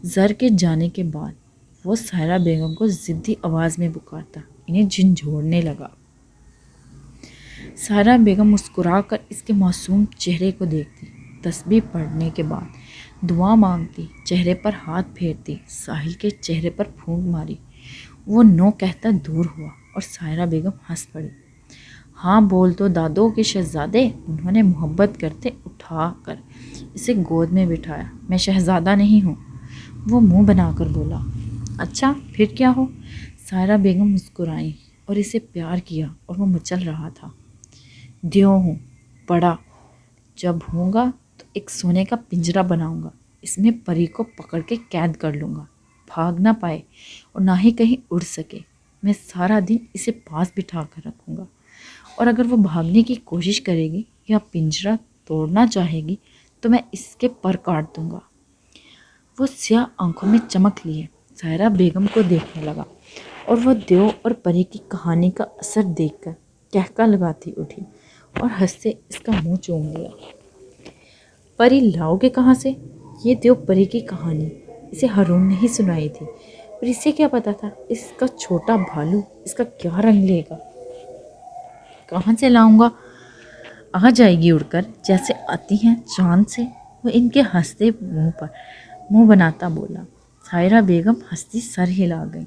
زر کے جانے کے بعد وہ سائرہ بیگم کو ضدی آواز میں پکارتا انہیں جھنجھوڑنے لگا۔ سائرہ بیگم مسکرا کر اس کے معصوم چہرے کو دیکھتی، تسبیح پڑھنے کے بعد دعا مانگتی، چہرے پر ہاتھ پھیرتی، ساحل کے چہرے پر پھونک ماری۔ وہ نو کہتا دور ہوا اور سائرہ بیگم ہنس پڑی۔ ہاں بول تو دادو کے شہزادے! انہوں نے محبت کرتے اٹھا کر اسے گود میں بٹھایا۔ میں شہزادہ نہیں ہوں، وہ منہ بنا کر بولا۔ اچھا پھر کیا ہو؟ سائرہ بیگم مسکرائیں اور اسے پیار کیا اور وہ مچل رہا تھا۔ دیو ہوں، بڑا، جب ہوں گا تو ایک سونے کا پنجرا بناؤں گا، اس میں پری کو پکڑ کے قید کر لوں گا، بھاگ نہ پائے اور نہ ہی کہیں اڑ سکے۔ میں سارا دن اسے پاس بٹھا کر رکھوں گا، اور اگر وہ بھاگنے کی کوشش کرے گی یا پنجرا توڑنا چاہے گی تو میں اس کے پر کاٹ دوں گا۔ وہ سیاہ آنکھوں میں چمک لیے سائرہ بیگم کو دیکھنے لگا اور وہ دیو اور پری کی کہانی کا اثر دیکھ کر کہکا لگاتی اٹھی اور ہنستے اس کا منہ چوم لیا۔ پری لاؤ گے کہاں سے؟ یہ دیو پری کی کہانی اسے ہارون نے ہی سنائی تھی، پر اسے کیا پتا تھا اس کا چھوٹا بھالو اس کا کیا رنگ لے گا۔ کہاں سے لاؤں گا؟ آ جائے گی اڑ کر جیسے آتی ہیں چاند سے، وہ ان کے ہنستے منہ پر منہ بناتا بولا۔ سائرہ بیگم ہنستی سر ہلا گئی۔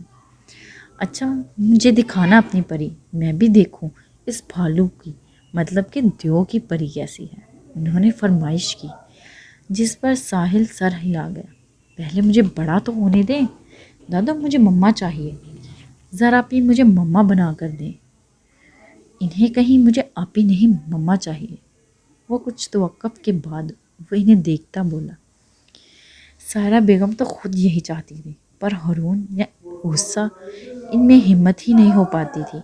اچھا مجھے دکھانا اپنی پری، میں بھی دیکھوں اس بھالو کی مطلب کہ دیو کی پری کیسی ہے، انہوں نے فرمائش کی، جس پر ساحل سر ہلا گیا۔ پہلے مجھے بڑا تو ہونے دیں دادا، مجھے مما چاہیے، ذرا بھی مجھے مما بنا کر دیں، انہیں کہیں مجھے آپی نہیں مما چاہیے۔ وہ کچھ توقف کے بعد وہ انہیں دیکھتا بولا۔ سائرہ بیگم تو خود یہی چاہتی تھی، پر ہارون یا غصہ ان میں ہمت ہی نہیں ہو پاتی تھی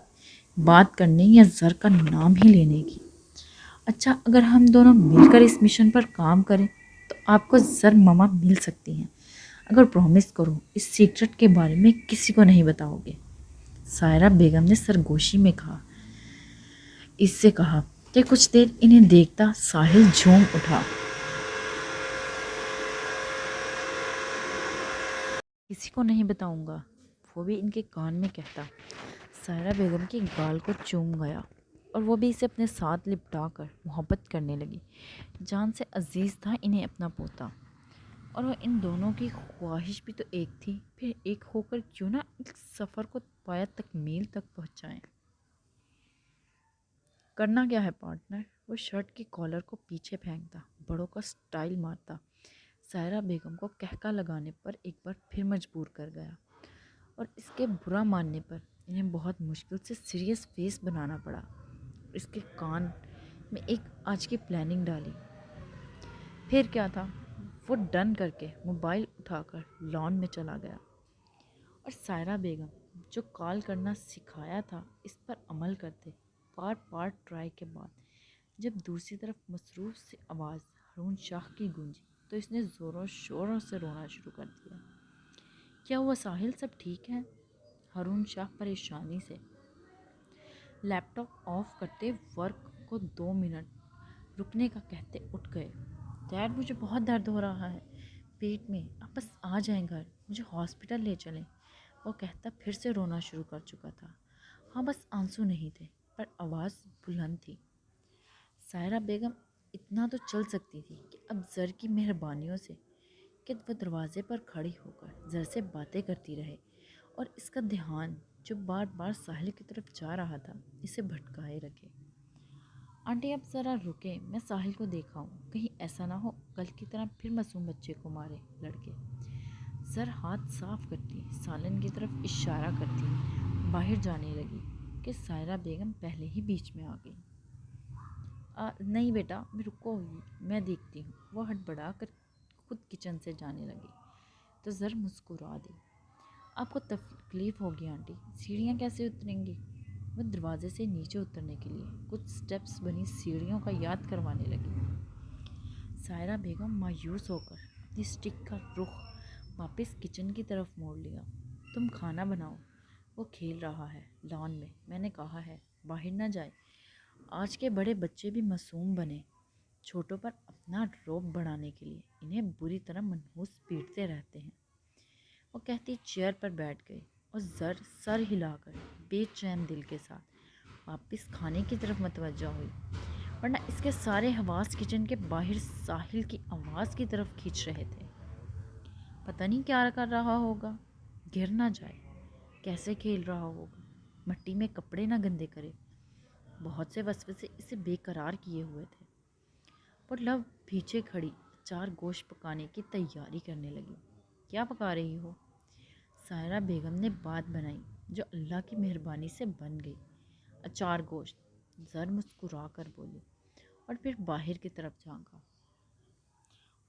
بات کرنے یا زر کا نام ہی لینے کی۔ اچھا اگر ہم دونوں مل کر اس مشن پر کام کریں تو آپ کو زر مما مل سکتی ہیں، اگر پرومس کرو اس سیکرٹ کے بارے میں کسی کو نہیں بتاؤ گے۔ سائرہ بیگم نے سرگوشی میں کہا۔ اس سے کہا کہ کچھ دیر انہیں دیکھتا ساحل جھوم اٹھا۔ کسی کو نہیں بتاؤں گا، وہ بھی ان کے کان میں کہتا۔ سائرہ بیگم کی گال کو چوم گیا اور وہ بھی اسے اپنے ساتھ لپٹا کر محبت کرنے لگی۔ جان سے عزیز تھا انہیں اپنا پوتا، اور وہ ان دونوں کی خواہش بھی تو ایک تھی، پھر ایک ہو کر کیوں نہ اس سفر کو پایہ تکمیل تک پہنچائیں۔ کرنا کیا ہے پارٹنر؟ وہ شرٹ کی کالر کو پیچھے پھینکتا، بڑوں کا سٹائل مارتا، سائرہ بیگم کو کہکا لگانے پر ایک بار پھر مجبور کر گیا، اور اس کے برا ماننے پر انہیں بہت مشکل سے سیریس فیس بنانا پڑا۔ اس کے کان میں ایک آج کی پلاننگ ڈالی۔ پھر کیا تھا؟ وہ ڈن کر کے موبائل اٹھا کر لان میں چلا گیا، اور سائرہ بیگم جو کال کرنا سکھایا تھا اس پر عمل کرتے بار ٹرائی کے بعد جب دوسری طرف مصروف سی آواز ہارون شاہ کی گونجی تو اس نے زوروں شوروں سے رونا شروع کر دیا۔ کیا ہوا ساحل، سب ٹھیک ہے؟ ہارون شاہ پریشانی سے لیپ ٹاپ آف کرتے ورک کو 2 منٹ رکنے کا کہتے اٹھ گئے۔ ڈیڈ مجھے بہت درد ہو رہا ہے پیٹ میں، آپ بس آ جائیں گھر، مجھے ہاسپٹل لے چلیں، وہ کہتا پھر سے رونا شروع کر چکا تھا۔ ہاں بس آنسو نہیں تھے، پر آواز بلند تھی۔ سائرہ بیگم اتنا تو چل سکتی تھی کہ اب زر کی مہربانیوں سے کہ وہ دروازے پر کھڑی ہو کر زر سے باتیں کرتی رہے اور اس کا دھیان جو بار بار ساحل کی طرف جا رہا تھا اسے بھٹکائے رکھے۔ آنٹی اب ذرا رکے، میں ساحل کو دیکھا ہوں، کہیں ایسا نہ ہو کل کی طرح پھر معصوم بچے کو مارے لڑکے۔ زر ہاتھ صاف کرتی سالن کی طرف اشارہ کرتی باہر جانے لگی کہ سائرہ بیگم پہلے ہی بیچ میں آ گئی۔ نہیں بیٹا میں رکو، میں دیکھتی ہوں، وہ ہڑبڑا کر خود کچن سے جانے لگی تو زر مسکرا دی۔ آپ کو تکلیف ہوگی آنٹی، سیڑھیاں کیسے اتریں گی؟ وہ دروازے سے نیچے اترنے کے لیے کچھ سٹیپس بنی سیڑھیوں کا یاد کروانے لگی۔ سائرہ بیگم مایوس ہو کر اپنی سٹک کا رخ واپس کچن کی طرف موڑ لیا۔ تم کھانا بناؤ، وہ کھیل رہا ہے لان میں نے کہا ہے باہر نہ جائے۔ آج کے بڑے بچے بھی معصوم بنے، چھوٹوں پر اپنا روب بڑھانے کے لیے انہیں بری طرح منحوس پیٹتے رہتے ہیں۔ وہ کہتی چیئر پر بیٹھ گئی اور زر سر ہلا کر بے چین دل کے ساتھ واپس کھانے کی طرف متوجہ ہوئی، ورنہ اس کے سارے حواس کچن کے باہر ساحل کی آواز کی طرف کھینچ رہے تھے۔ پتہ نہیں کیا کر رہا ہوگا، گر نہ جائے، کیسے کھیل رہا ہوگا، مٹی میں کپڑے نہ گندے کرے، بہت سے وسوسے اسے بے قرار کیے ہوئے تھے۔ وہ لو پیچھے کھڑی اچار گوشت پکانے کی تیاری کرنے لگی۔ کیا پکا رہی ہو؟ سائرہ بیگم نے بات بنائی جو اللہ کی مہربانی سے بن گئی۔ اچار گوشت، زر مسکرا کر بولی اور پھر باہر کی طرف جھانکا۔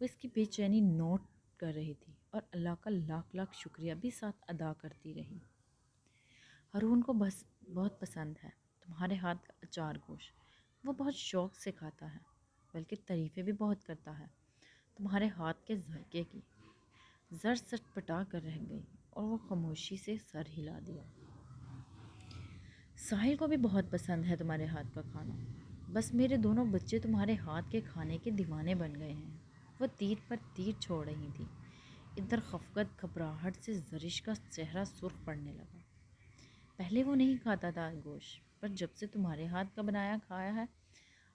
وہ اس کی بے چینی نوٹ کر رہی تھی اور اللہ کا لاکھ لاکھ شکریہ بھی ساتھ ادا کرتی رہی۔ ہارون کو بس بہت پسند ہے تمہارے ہاتھ کا اچار گوشت، وہ بہت شوق سے کھاتا ہے۔ بلکہ تعریفیں بھی بہت کرتا ہے تمہارے ہاتھ کے ذائقے کی۔ زر سٹ پٹا کر رہ گئی اور وہ خاموشی سے سر ہلا دیا۔ ساحل کو بھی بہت پسند ہے تمہارے ہاتھ کا کھانا، بس میرے دونوں بچے تمہارے ہاتھ کے کھانے کے دیوانے بن گئے ہیں۔ وہ تیر پر تیر چھوڑ رہی تھی۔ ادھر خفقت گھبراہٹ سے زرش کا چہرہ سرخ پڑنے لگا۔ پہلے وہ نہیں کھاتا تھا گوشت، پر جب سے تمہارے ہاتھ کا بنایا کھایا ہے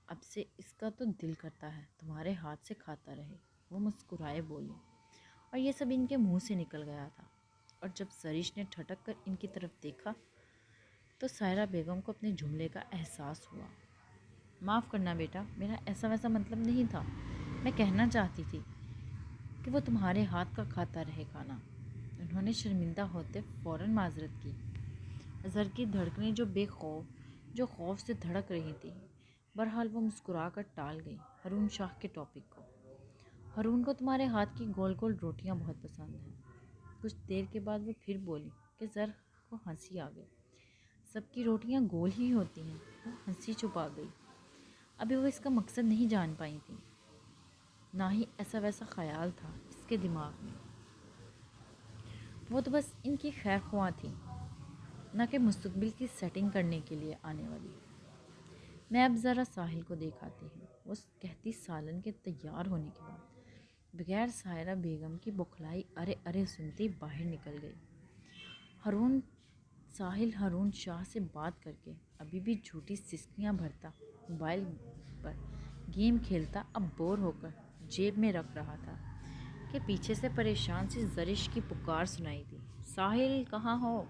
اب سے اس کا تو دل کرتا ہے تمہارے ہاتھ سے کھاتا رہے۔ وہ مسکرائے بولی، اور یہ سب ان کے منہ سے نکل گیا تھا۔ اور جب زرش نے ٹھٹک کر ان کی طرف دیکھا تو سائرہ بیگم کو اپنے جملے کا احساس ہوا۔ معاف کرنا بیٹا، میرا ایسا ویسا مطلب نہیں تھا۔ میں کہنا چاہتی تھی کہ وہ تمہارے ہاتھ کا کھاتا رہے کھانا۔ انہوں نے شرمندہ ہوتے فوراً معذرت کی۔ زر کی دھڑکنیں جو خوف سے دھڑک رہی تھی، بہرحال وہ مسکرا کر ٹال گئی ہارون شاہ کے ٹاپک کو۔ ہارون کو تمہارے ہاتھ کی گول گول روٹیاں بہت پسند ہیں۔ کچھ دیر کے بعد وہ پھر بولی کہ زر کو ہنسی آ گئی۔ سب کی روٹیاں گول ہی ہوتی ہیں۔ وہ ہنسی چھپا گئی۔ ابھی وہ اس کا مقصد نہیں جان پائی تھی، نہ ہی ایسا ویسا خیال تھا اس کے دماغ میں۔ وہ تو بس ان کی خیر خواہ تھی، نہ کہ مستقبل کی سیٹنگ کرنے کے لیے آنے والی۔ میں اب ذرا ساحل کو دیکھ آتی ہوں، وہ کہتی سالن کے تیار ہونے کے بعد بغیر سائرہ بیگم کی بوکھلائی ارے ارے سنتی باہر نکل گئی۔ ساحل ہارون شاہ سے بات کر کے ابھی بھی جھوٹی سسکیاں بھرتا موبائل پر گیم کھیلتا اب بور ہو کر جیب میں رکھ رہا تھا کہ پیچھے سے پریشان سی زرش کی پکار سنائی دی، ساحل کہاں ہو؟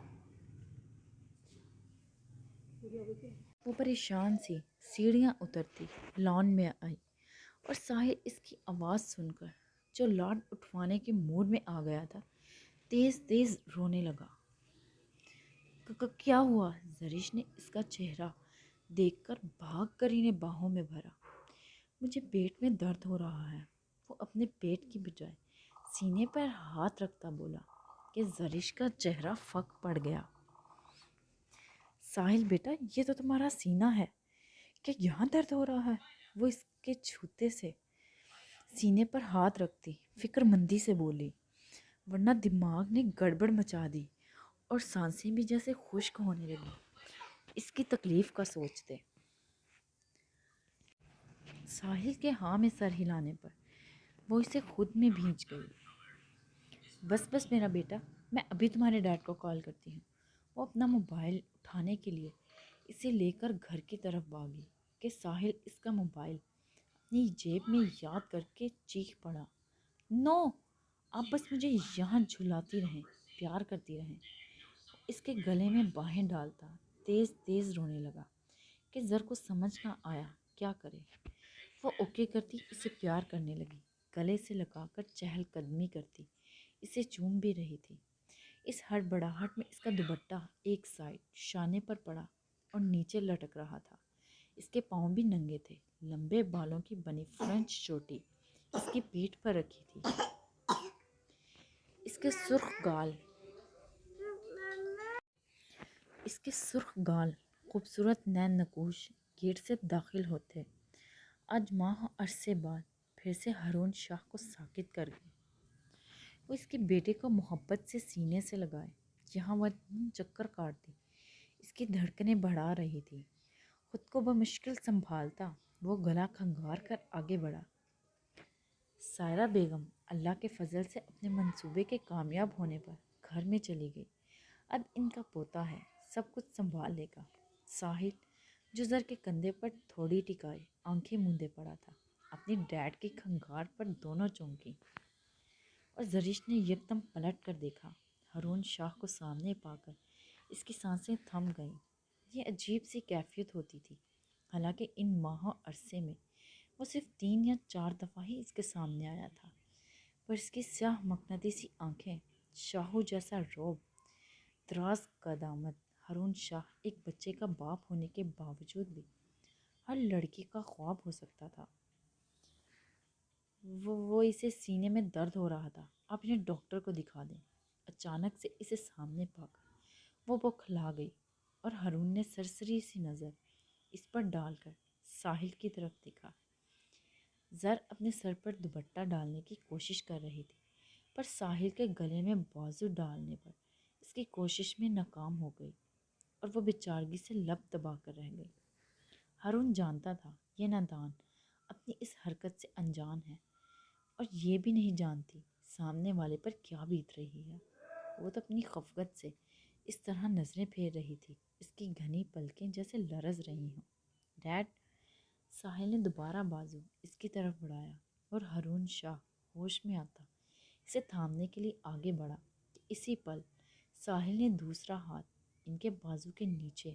وہ پریشان سی سیڑھیاں اترتی لان میں آئی اور ساحل اس کی آواز سن کر جو لاڈ اٹھوانے کے موڈ میں آ گیا تھا تیز تیز رونے لگا۔ کیا ہوا؟ زرش نے اس کا چہرہ دیکھ کر بھاگ کر انہیں باہوں میں بھرا۔ مجھے پیٹ میں درد ہو رہا ہے، وہ اپنے پیٹ کی بجائے سینے پر ہاتھ رکھتا بولا کہ زرش کا چہرہ پھک پڑ گیا۔ ساحل بیٹا، یہ تو تمہارا سینہ ہے، کہ یہاں درد ہو رہا ہے؟ وہ اس کے چھوتے سے سینے پر ہاتھ رکھتی فکر مندی سے بولی، ورنہ دماغ نے گڑبڑ مچا دی اور سانسیں بھی جیسے خشک ہونے لگی اس کی تکلیف کا سوچتے۔ ساحل کے ہاں میں سر ہلانے پر وہ اسے خود میں بھیج گئی۔ بس میرا بیٹا، میں ابھی تمہارے ڈیڈ کو کال کرتی ہوں۔ وہ اپنا موبائل اٹھانے کے لیے اسے لے کر گھر کی طرف بھاگی کہ ساحل اس کا موبائل اپنی جیب میں یاد کر کے چیخ پڑا، نو، آپ بس مجھے یہاں جھلاتی رہیں، پیار کرتی رہیں۔ اس کے گلے میں باہیں ڈالتا تیز تیز رونے لگا کہ زر کو سمجھ نہ آیا کیا کرے۔ وہ اوکے کرتی اسے پیار کرنے لگی، گلے سے لگا کر چہل قدمی کرتی اسے چوم بھی رہی تھی۔ اس ہڑبڑاہٹ میں اس کا دوپٹہ ایک سائڈ شانے پر پڑا اور نیچے لٹک رہا تھا۔ اس کے پاؤں بھی ننگے تھے۔ لمبے بالوں کی بنی فرنچ چوٹی اس کی پیٹھ پر رکھی تھی۔ اس کے سرخ گال خوبصورت نین نقوش گیٹ سے داخل ہوتے آج ماہ عرصے بعد پھر سے ہارون شاہ کو ساکت کر گئی۔ وہ اس کے بیٹے کو محبت سے سینے سے لگائے جہاں وہ چکر کاٹتی اس کی دھڑکنیں بڑھا رہی تھی۔ خود کو بمشکل سنبھالتا وہ گلا کھنگار کر آگے بڑھا۔ سائرہ بیگم اللہ کے فضل سے اپنے منصوبے کے کامیاب ہونے پر گھر میں چلی گئی۔ اب ان کا پوتا ہے، سب کچھ سنبھال لے گا۔ ساحل جو زر کے کندھے پر تھوڑی ٹکائے آنکھیں موندے پڑا تھا، اپنی ڈیڈ کی کھنگار پر دونوں چونکی اور زرش نے یکدم پلٹ کر دیکھا۔ ہارون شاہ کو سامنے پا کر اس کی سانسیں تھم گئیں۔ یہ عجیب سی کیفیت ہوتی تھی، حالانکہ ان ماہوں عرصے میں وہ صرف 3 یا 4 دفعہ ہی اس کے سامنے آیا تھا، پر اس کی سیاہ مقناطیسی آنکھیں، شاہو جیسا روب، دراز قدامت۔ ہارون شاہ ایک بچے کا باپ ہونے کے باوجود بھی ہر لڑکی کا خواب ہو سکتا تھا۔ وہ اسے سینے میں درد ہو رہا تھا، آپ انہیں ڈاکٹر کو دکھا دیں۔ اچانک سے اسے سامنے پا کر وہ بوکھلا گئی اور ہارون نے سرسری سی نظر اس پر ڈال کر ساحل کی طرف دیکھا۔ زر اپنے سر پر دوپٹہ ڈالنے کی کوشش کر رہی تھی، پر ساحل کے گلے میں بازو ڈالنے پر اس کی کوشش میں ناکام ہو گئی اور وہ بیچارگی سے لب دبا کر رہ گئی۔ ہارون جانتا تھا یہ نادان اپنی اس حرکت سے انجان ہے اور یہ بھی نہیں جانتی سامنے والے پر کیا بیت رہی ہے۔ وہ تو اپنی خفقت سے اس طرح نظریں پھیر رہی تھی، اس کی گھنی پلکیں جیسے لرز رہی ہوں۔ ڈیڈ! ساحل نے دوبارہ بازو اس کی طرف بڑھایا اور ہارون شاہ ہوش میں آتا اسے تھامنے کے لیے آگے بڑھا کہ اسی پل ساحل نے دوسرا ہاتھ ان کے بازو کے نیچے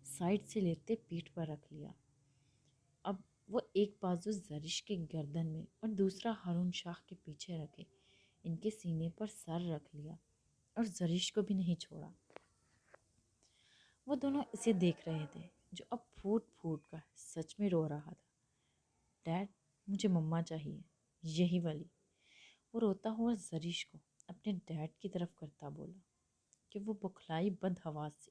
سائڈ سے لیتے پیٹھ پر رکھ لیا۔ اب وہ ایک بازو زرش کے گردن میں اور دوسرا ہارون شاہ کے پیچھے رکھے ان کے سینے پر سر رکھ لیا اور زرش کو بھی نہیں چھوڑا۔ وہ دونوں اسے دیکھ رہے تھے جو اب پھوٹ پھوٹ کر سچ میں رو رہا تھا۔ ڈیڈ، مجھے مما چاہیے، یہی والی۔ وہ روتا ہوا زرش کو اپنے ڈیڈ کی طرف کرتا بولا کہ وہ بکھلائی بد حواس سی۔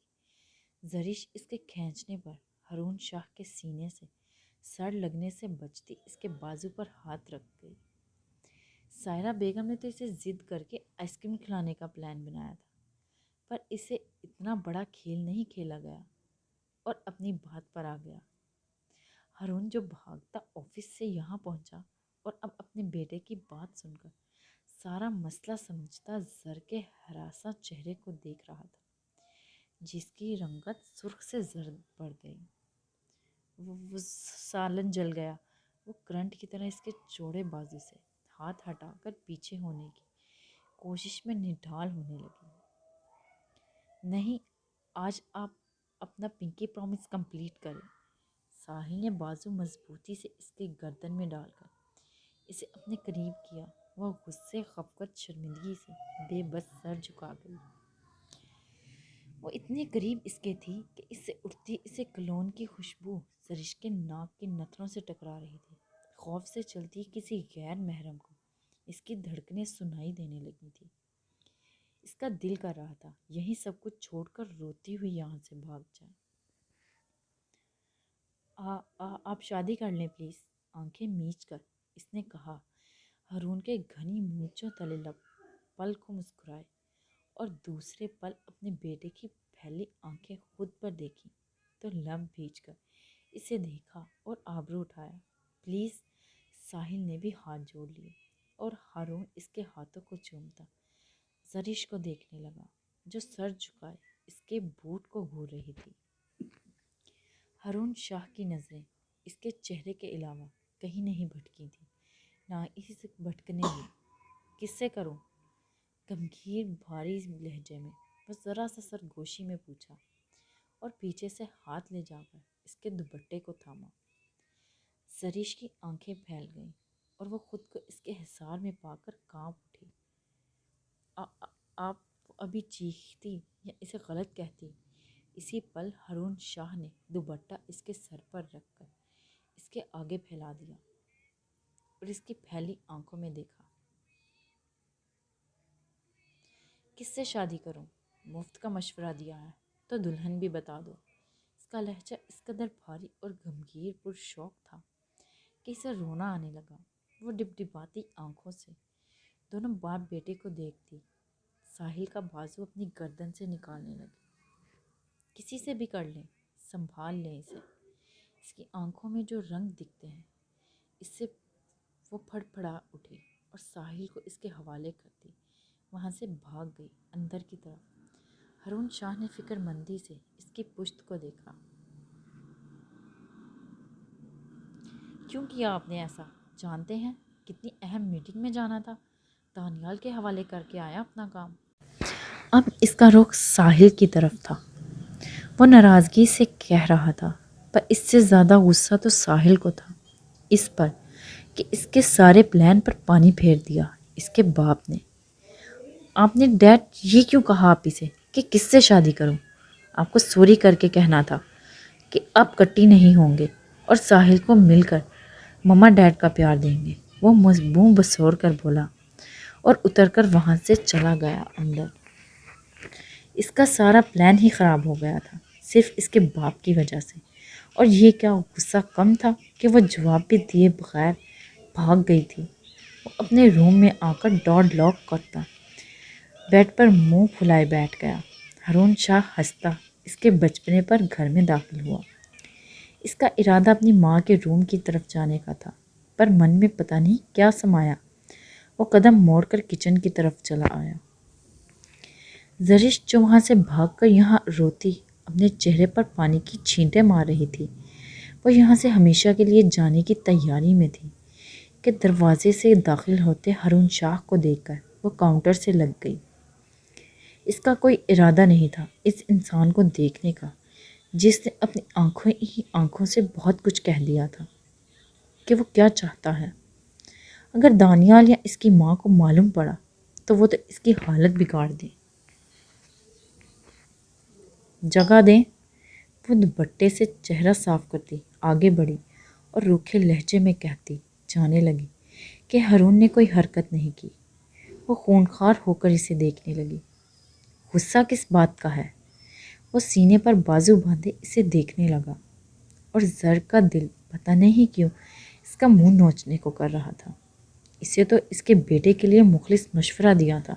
زرش اس کے کھینچنے پر ہارون شاہ کے سینے سے سڑ لگنے سے بچتی اس کے بازو پر ہاتھ رکھ گئی۔ سائرہ بیگم نے تو اسے ضد کر کے آئس کریم کھلانے کا پلان بنایا تھا، پر اسے اتنا بڑا کھیل نہیں کھیلا گیا اور اپنی بات پر آ گیا۔ ہارون جو بھاگتا آفس سے یہاں پہنچا اور اب اپنے بیٹے کی بات سن کر سارا مسئلہ سمجھتا زر کے ہراساں چہرے کو دیکھ رہا تھا جس کی رنگت سرخ سے زرد پڑ گئی۔ وہ سالن جل گیا۔ وہ کرنٹ کی طرح اس کے چوڑے بازو سے ہاتھ ہٹا کر پیچھے ہونے کی کوشش میں نڈھال ہونے لگی۔ نہیں، آج آپ اپنا پنکی پرومس کمپلیٹ کریں۔ ساحل نے بازو مضبوطی سے اس کے گردن میں ڈال کر اسے اپنے قریب کیا۔ وہ غصے، خفقت، شرمندگی سے بے بس سر جھکا گئی۔ وہ اتنی قریب اس کے تھی کہ اس سے اٹھتی اسے کلون کی خوشبو زرش کے ناک کی نتھنوں سے ٹکرا رہی تھی۔ خوف سے چلتی کسی غیر محرم کو اس کی دھڑکنیں سنائی دینے لگی تھی۔ اس کا دل کر رہا تھا یہی سب کچھ چھوڑ کر روتی ہوئی یہاں سے بھاگ جائے۔ آپ شادی کر لیں پلیز، آنکھیں میچ کر اس نے کہا۔ ہارون کے گھنی مونچھوں تلے لب پل کو مسکرائے اور دوسرے پل اپنے بیٹے کی پھیلی آنکھیں خود پر دیکھی تو لب بھیج کر اسے دیکھا اور آبرو اٹھایا۔ پلیز! ساحل نے بھی ہاتھ جوڑ لیے اور ہارون اس کے ہاتھوں کو چومتا زرش کو دیکھنے لگا جو سر جھکائے اس کے بوٹ کو گھور رہی تھی۔ ہارون شاہ کی نظریں اس کے چہرے کے علاوہ کہیں نہیں بھٹکی تھیں، نہ ہی سے بھٹکنے دی۔ کس سے کروں؟ گمگیر بھاری لہجے میں بس ذرا سا سرگوشی میں پوچھا اور پیچھے سے ہاتھ لے جا کر اس کے دوپٹے کو تھاما۔ زرش کی آنکھیں پھیل گئیں اور وہ خود کو اس کے حصار میں پا کر کانپ اٹھی۔ آپ ابھی چیختی یا اسے غلط کہتی؟ اسی پل ہارون شاہ نے دوپٹہ اس کے سر پر رکھ کر اس کے آگے پھیلا دیا اور اس کی پھیلی آنکھوں میں دیکھا۔ کس سے شادی کروں؟ مفت کا مشورہ دیا ہے تو دلہن بھی بتا دو۔ اس کا لہجہ اس قدر بھاری اور گمگیر پرشوق تھا کہ اسے رونا آنے لگا۔ وہ ڈبڈباتی آنکھوں سے دونوں باپ بیٹے کو دیکھتی ساحل کا بازو اپنی گردن سے نکالنے لگی۔ کسی سے بھی کر لیں، سنبھال لیں اسے۔ اس کی آنکھوں میں جو رنگ دکھتے ہیں اس سے وہ پھڑ پھڑا اٹھی اور ساحل کو اس کے حوالے کرتی وہاں سے بھاگ گئی اندر کی طرف۔ ہارون شاہ نے فکر مندی سے اس کی پشت کو دیکھا۔ کیوں کیا آپ نے ایسا؟ جانتے ہیں کتنی اہم میٹنگ میں جانا تھا، دانیال کے حوالے کر کے آیا اپنا کام۔ اب اس کا رخ ساحل کی طرف تھا۔ وہ ناراضگی سے کہہ رہا تھا، پر اس سے زیادہ غصہ تو ساحل کو تھا اس پر کہ اس کے سارے پلان پر پانی پھیر دیا اس کے باپ نے۔ آپ نے ڈیڈ یہ کیوں کہا آپ اسے کہ کس سے شادی کروں؟ آپ کو سوری کر کے کہنا تھا کہ آپ کٹی نہیں ہوں گے اور ساحل کو مل کر مما ڈیڈ کا پیار دیں گے۔ وہ منہ بسور کر بولا اور اتر کر وہاں سے چلا گیا اندر۔ اس کا سارا پلان ہی خراب ہو گیا تھا صرف اس کے باپ کی وجہ سے، اور یہ کیا غصہ کم تھا کہ وہ جواب بھی دیے بغیر بھاگ گئی تھی۔ وہ اپنے روم میں آ کر ڈور لاک کرتا، بیڈ پر منہ پھلائے بیٹھ گیا۔ ہارون شاہ ہنستا اس کے بچپنے پر گھر میں داخل ہوا۔ اس کا ارادہ اپنی ماں کے روم کی طرف جانے کا تھا، پر من میں پتہ نہیں کیا سمایا، وہ قدم موڑ کر کچن کی طرف چلا آیا۔ زرش جو وہاں سے بھاگ کر یہاں روتی اپنے چہرے پر پانی کی چھینٹیں مار رہی تھی، وہ یہاں سے ہمیشہ کے لیے جانے کی تیاری میں تھی کہ دروازے سے داخل ہوتے ہارون شاہ کو دیکھ کر وہ کاؤنٹر سے لگ گئی۔ اس کا کوئی ارادہ نہیں تھا اس انسان کو دیکھنے کا جس نے اپنی آنکھوں سے بہت کچھ کہہ دیا تھا کہ وہ کیا چاہتا ہے۔ اگر دانیال یا اس کی ماں کو معلوم پڑا تو وہ تو اس کی حالت بگاڑ دیں۔ جگہ دیں، وہ دوپٹے سے چہرہ صاف کرتی آگے بڑھی اور روکھے لہجے میں کہتی جانے لگی کہ ہارون نے کوئی حرکت نہیں کی۔ وہ خونخوار ہو کر اسے دیکھنے لگی۔ غصہ کس بات کا ہے؟ وہ سینے پر بازو باندھے اسے دیکھنے لگا اور زر کا دل پتہ نہیں کیوں اس کا منہ نوچنے کو کر رہا تھا۔ اسے تو اس کے بیٹے کے لیے مخلص مشورہ دیا تھا،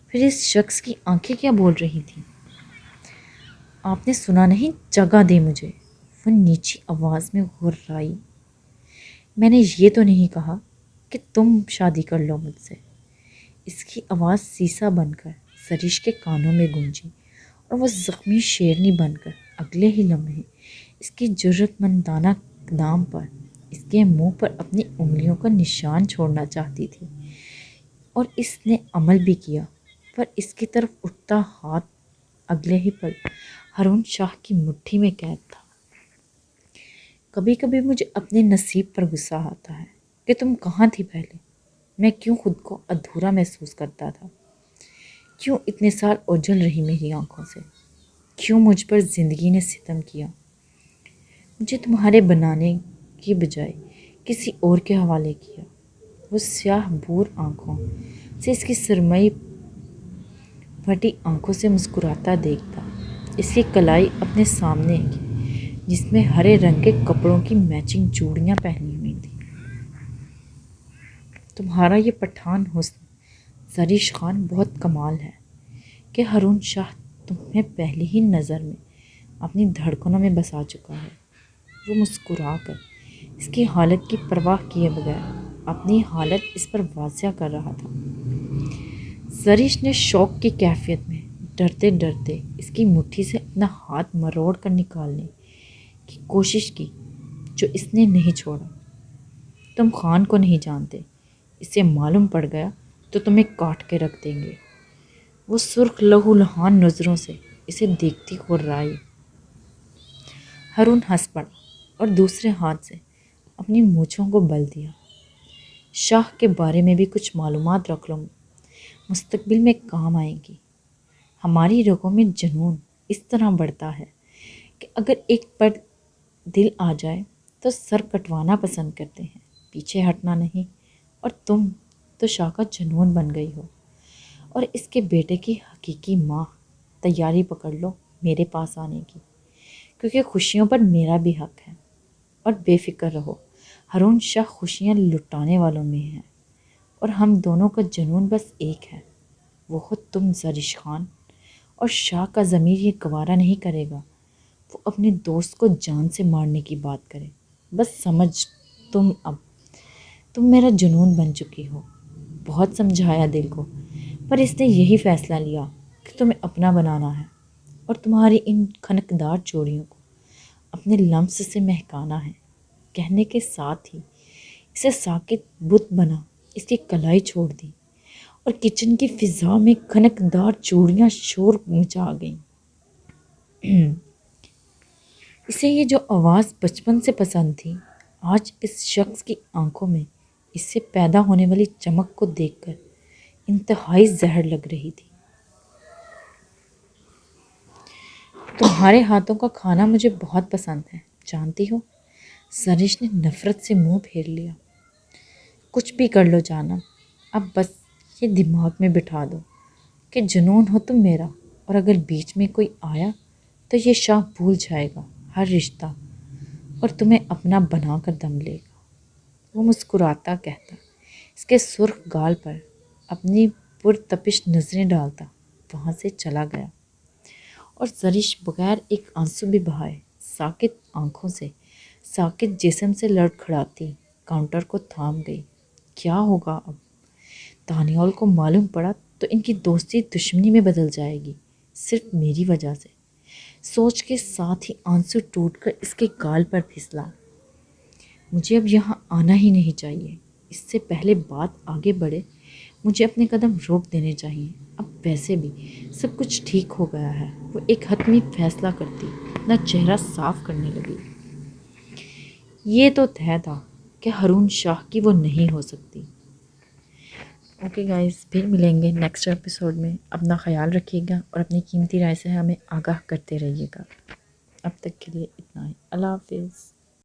پھر اس شخص کی آنکھیں کیا بول رہی تھیں؟ آپ نے سنا نہیں؟ جگہ دے مجھے، وہ نیچی آواز میں غرائی۔ میں نے یہ تو نہیں کہا کہ تم شادی کر لو مجھ سے۔ اس کی آواز سیسا بن کر زرش کے کانوں میں گونجی اور وہ زخمی شیرنی بن کر اگلے ہی لمحے اس کی جرأت مندانہ اقدام پر اس کے منہ پر اپنی انگلیوں کا نشان چھوڑنا چاہتی تھی، اور اس نے عمل بھی کیا، پر اس کی طرف اٹھتا ہاتھ اگلے ہی پل ہارون شاہ کی مٹھی میں قید تھا۔ کبھی کبھی مجھے اپنے نصیب پر غصہ آتا ہے کہ تم کہاں تھی پہلے، میں کیوں خود کو ادھورا محسوس کرتا تھا، کیوں اتنے سال اوجھل رہی میری آنکھوں سے، کیوں مجھ پر زندگی نے ستم کیا، مجھے تمہارے بنانے کی بجائے کسی اور کے حوالے کیا۔ وہ سیاہ بور آنکھوں سے اس کی سرمئی پھٹی آنکھوں سے مسکراتا دیکھتا، اس کی کلائی اپنے سامنے جس میں ہرے رنگ کے کپڑوں کی میچنگ چوڑیاں پہنی ہوئی تھیں۔ تمہارا یہ پٹھان حسن زرش خان بہت کمال ہے کہ ہارون شاہ تمہیں پہلی ہی نظر میں اپنی دھڑکنوں میں بسا چکا ہے۔ وہ مسکرا کر اس کی حالت کی پرواہ کیے بغیر اپنی حالت اس پر واضح کر رہا تھا۔ زرش نے شوق کی کیفیت میں ڈرتے ڈرتے اس کی مٹھی سے اپنا ہاتھ مروڑ کر نکالنے کی کوشش کی، جو اس نے نہیں چھوڑا۔ تم خان کو نہیں جانتے، اسے معلوم پڑ گیا تو تمہیں کاٹ کے رکھ دیں گے۔ وہ سرخ لہو لہان نظروں سے اسے دیکھتی غرائی۔ ہارون ہنس پڑا اور دوسرے ہاتھ سے اپنی مونچھوں کو بل دیا۔ شاہ کے بارے میں بھی کچھ معلومات رکھ لوں، مستقبل میں کام آئیں گی۔ ہماری رگوں میں جنون اس طرح بڑھتا ہے کہ اگر ایک پر دل آ جائے تو سر کٹوانا پسند کرتے ہیں، پیچھے ہٹنا نہیں۔ اور تم تو شاہ کا جنون بن گئی ہو، اور اس کے بیٹے کی حقیقی ماں۔ تیاری پکڑ لو میرے پاس آنے کی، کیونکہ خوشیوں پر میرا بھی حق ہے۔ اور بے فکر رہو، ہارون شاہ خوشیاں لٹانے والوں میں ہیں، اور ہم دونوں کا جنون بس ایک ہے، وہ ہو تم زرش خان۔ اور شاہ کا ضمیر یہ گوارا نہیں کرے گا وہ اپنے دوست کو جان سے مارنے کی بات کرے۔ بس سمجھ، اب تم میرا جنون بن چکی ہو۔ بہت سمجھایا دل کو، پر اس نے یہی فیصلہ لیا کہ تمہیں اپنا بنانا ہے اور تمہاری ان کھنکدار چوڑیوں کو اپنے لمس سے مہکانا ہے۔ کہنے کے ساتھ ہی اسے ساکت بت بنا اس کی کلائی چھوڑ دی اور کچن کی فضا میں کھنکدار چوڑیاں شور مچا گئیں۔ اسے یہ جو آواز بچپن سے پسند تھی، آج اس شخص کی آنکھوں میں اس سے پیدا ہونے والی چمک کو دیکھ کر انتہائی زہر لگ رہی تھی۔ تمہارے ہاتھوں کا کھانا مجھے بہت پسند ہے، جانتی ہو؟ زرش نے نفرت سے منہ پھیر لیا۔ کچھ بھی کر لو جانم، اب بس یہ دماغ میں بٹھا دو کہ جنون ہو تم میرا، اور اگر بیچ میں کوئی آیا تو یہ شاہ بھول جائے گا ہر رشتہ اور تمہیں اپنا بنا کر دم لے گا۔ وہ مسکراتا کہتا، اس کے سرخ گال پر اپنی پرتپش نظریں ڈالتا وہاں سے چلا گیا، اور زرش بغیر ایک آنسو بھی بہائے ساکت آنکھوں سے ساکت جسم سے لڑکھڑاتی کاؤنٹر کو تھام گئی۔ کیا ہوگا اب؟ دانیال کو معلوم پڑا تو ان کی دوستی دشمنی میں بدل جائے گی، صرف میری وجہ سے۔ سوچ کے ساتھ ہی آنسو ٹوٹ کر اس کے گال پر پھسلا۔ مجھے اب یہاں آنا ہی نہیں چاہیے۔ اس سے پہلے بات آگے بڑھے مجھے اپنے قدم روک دینے چاہیے۔ اب ویسے بھی سب کچھ ٹھیک ہو گیا ہے۔ وہ ایک حتمی فیصلہ کرتی، اپنا چہرہ صاف کرنے لگی۔ یہ تو طے تھا کہ ہارون شاہ کی وہ نہیں ہو سکتی۔ اوکے گائز، پھر ملیں گے نیکسٹ ایپیسوڈ میں۔ اپنا خیال رکھیے گا اور اپنی قیمتی رائے سے ہمیں آگاہ کرتے رہیے گا۔ اب تک کے لیے اتنا ہی۔ اللہ حافظ۔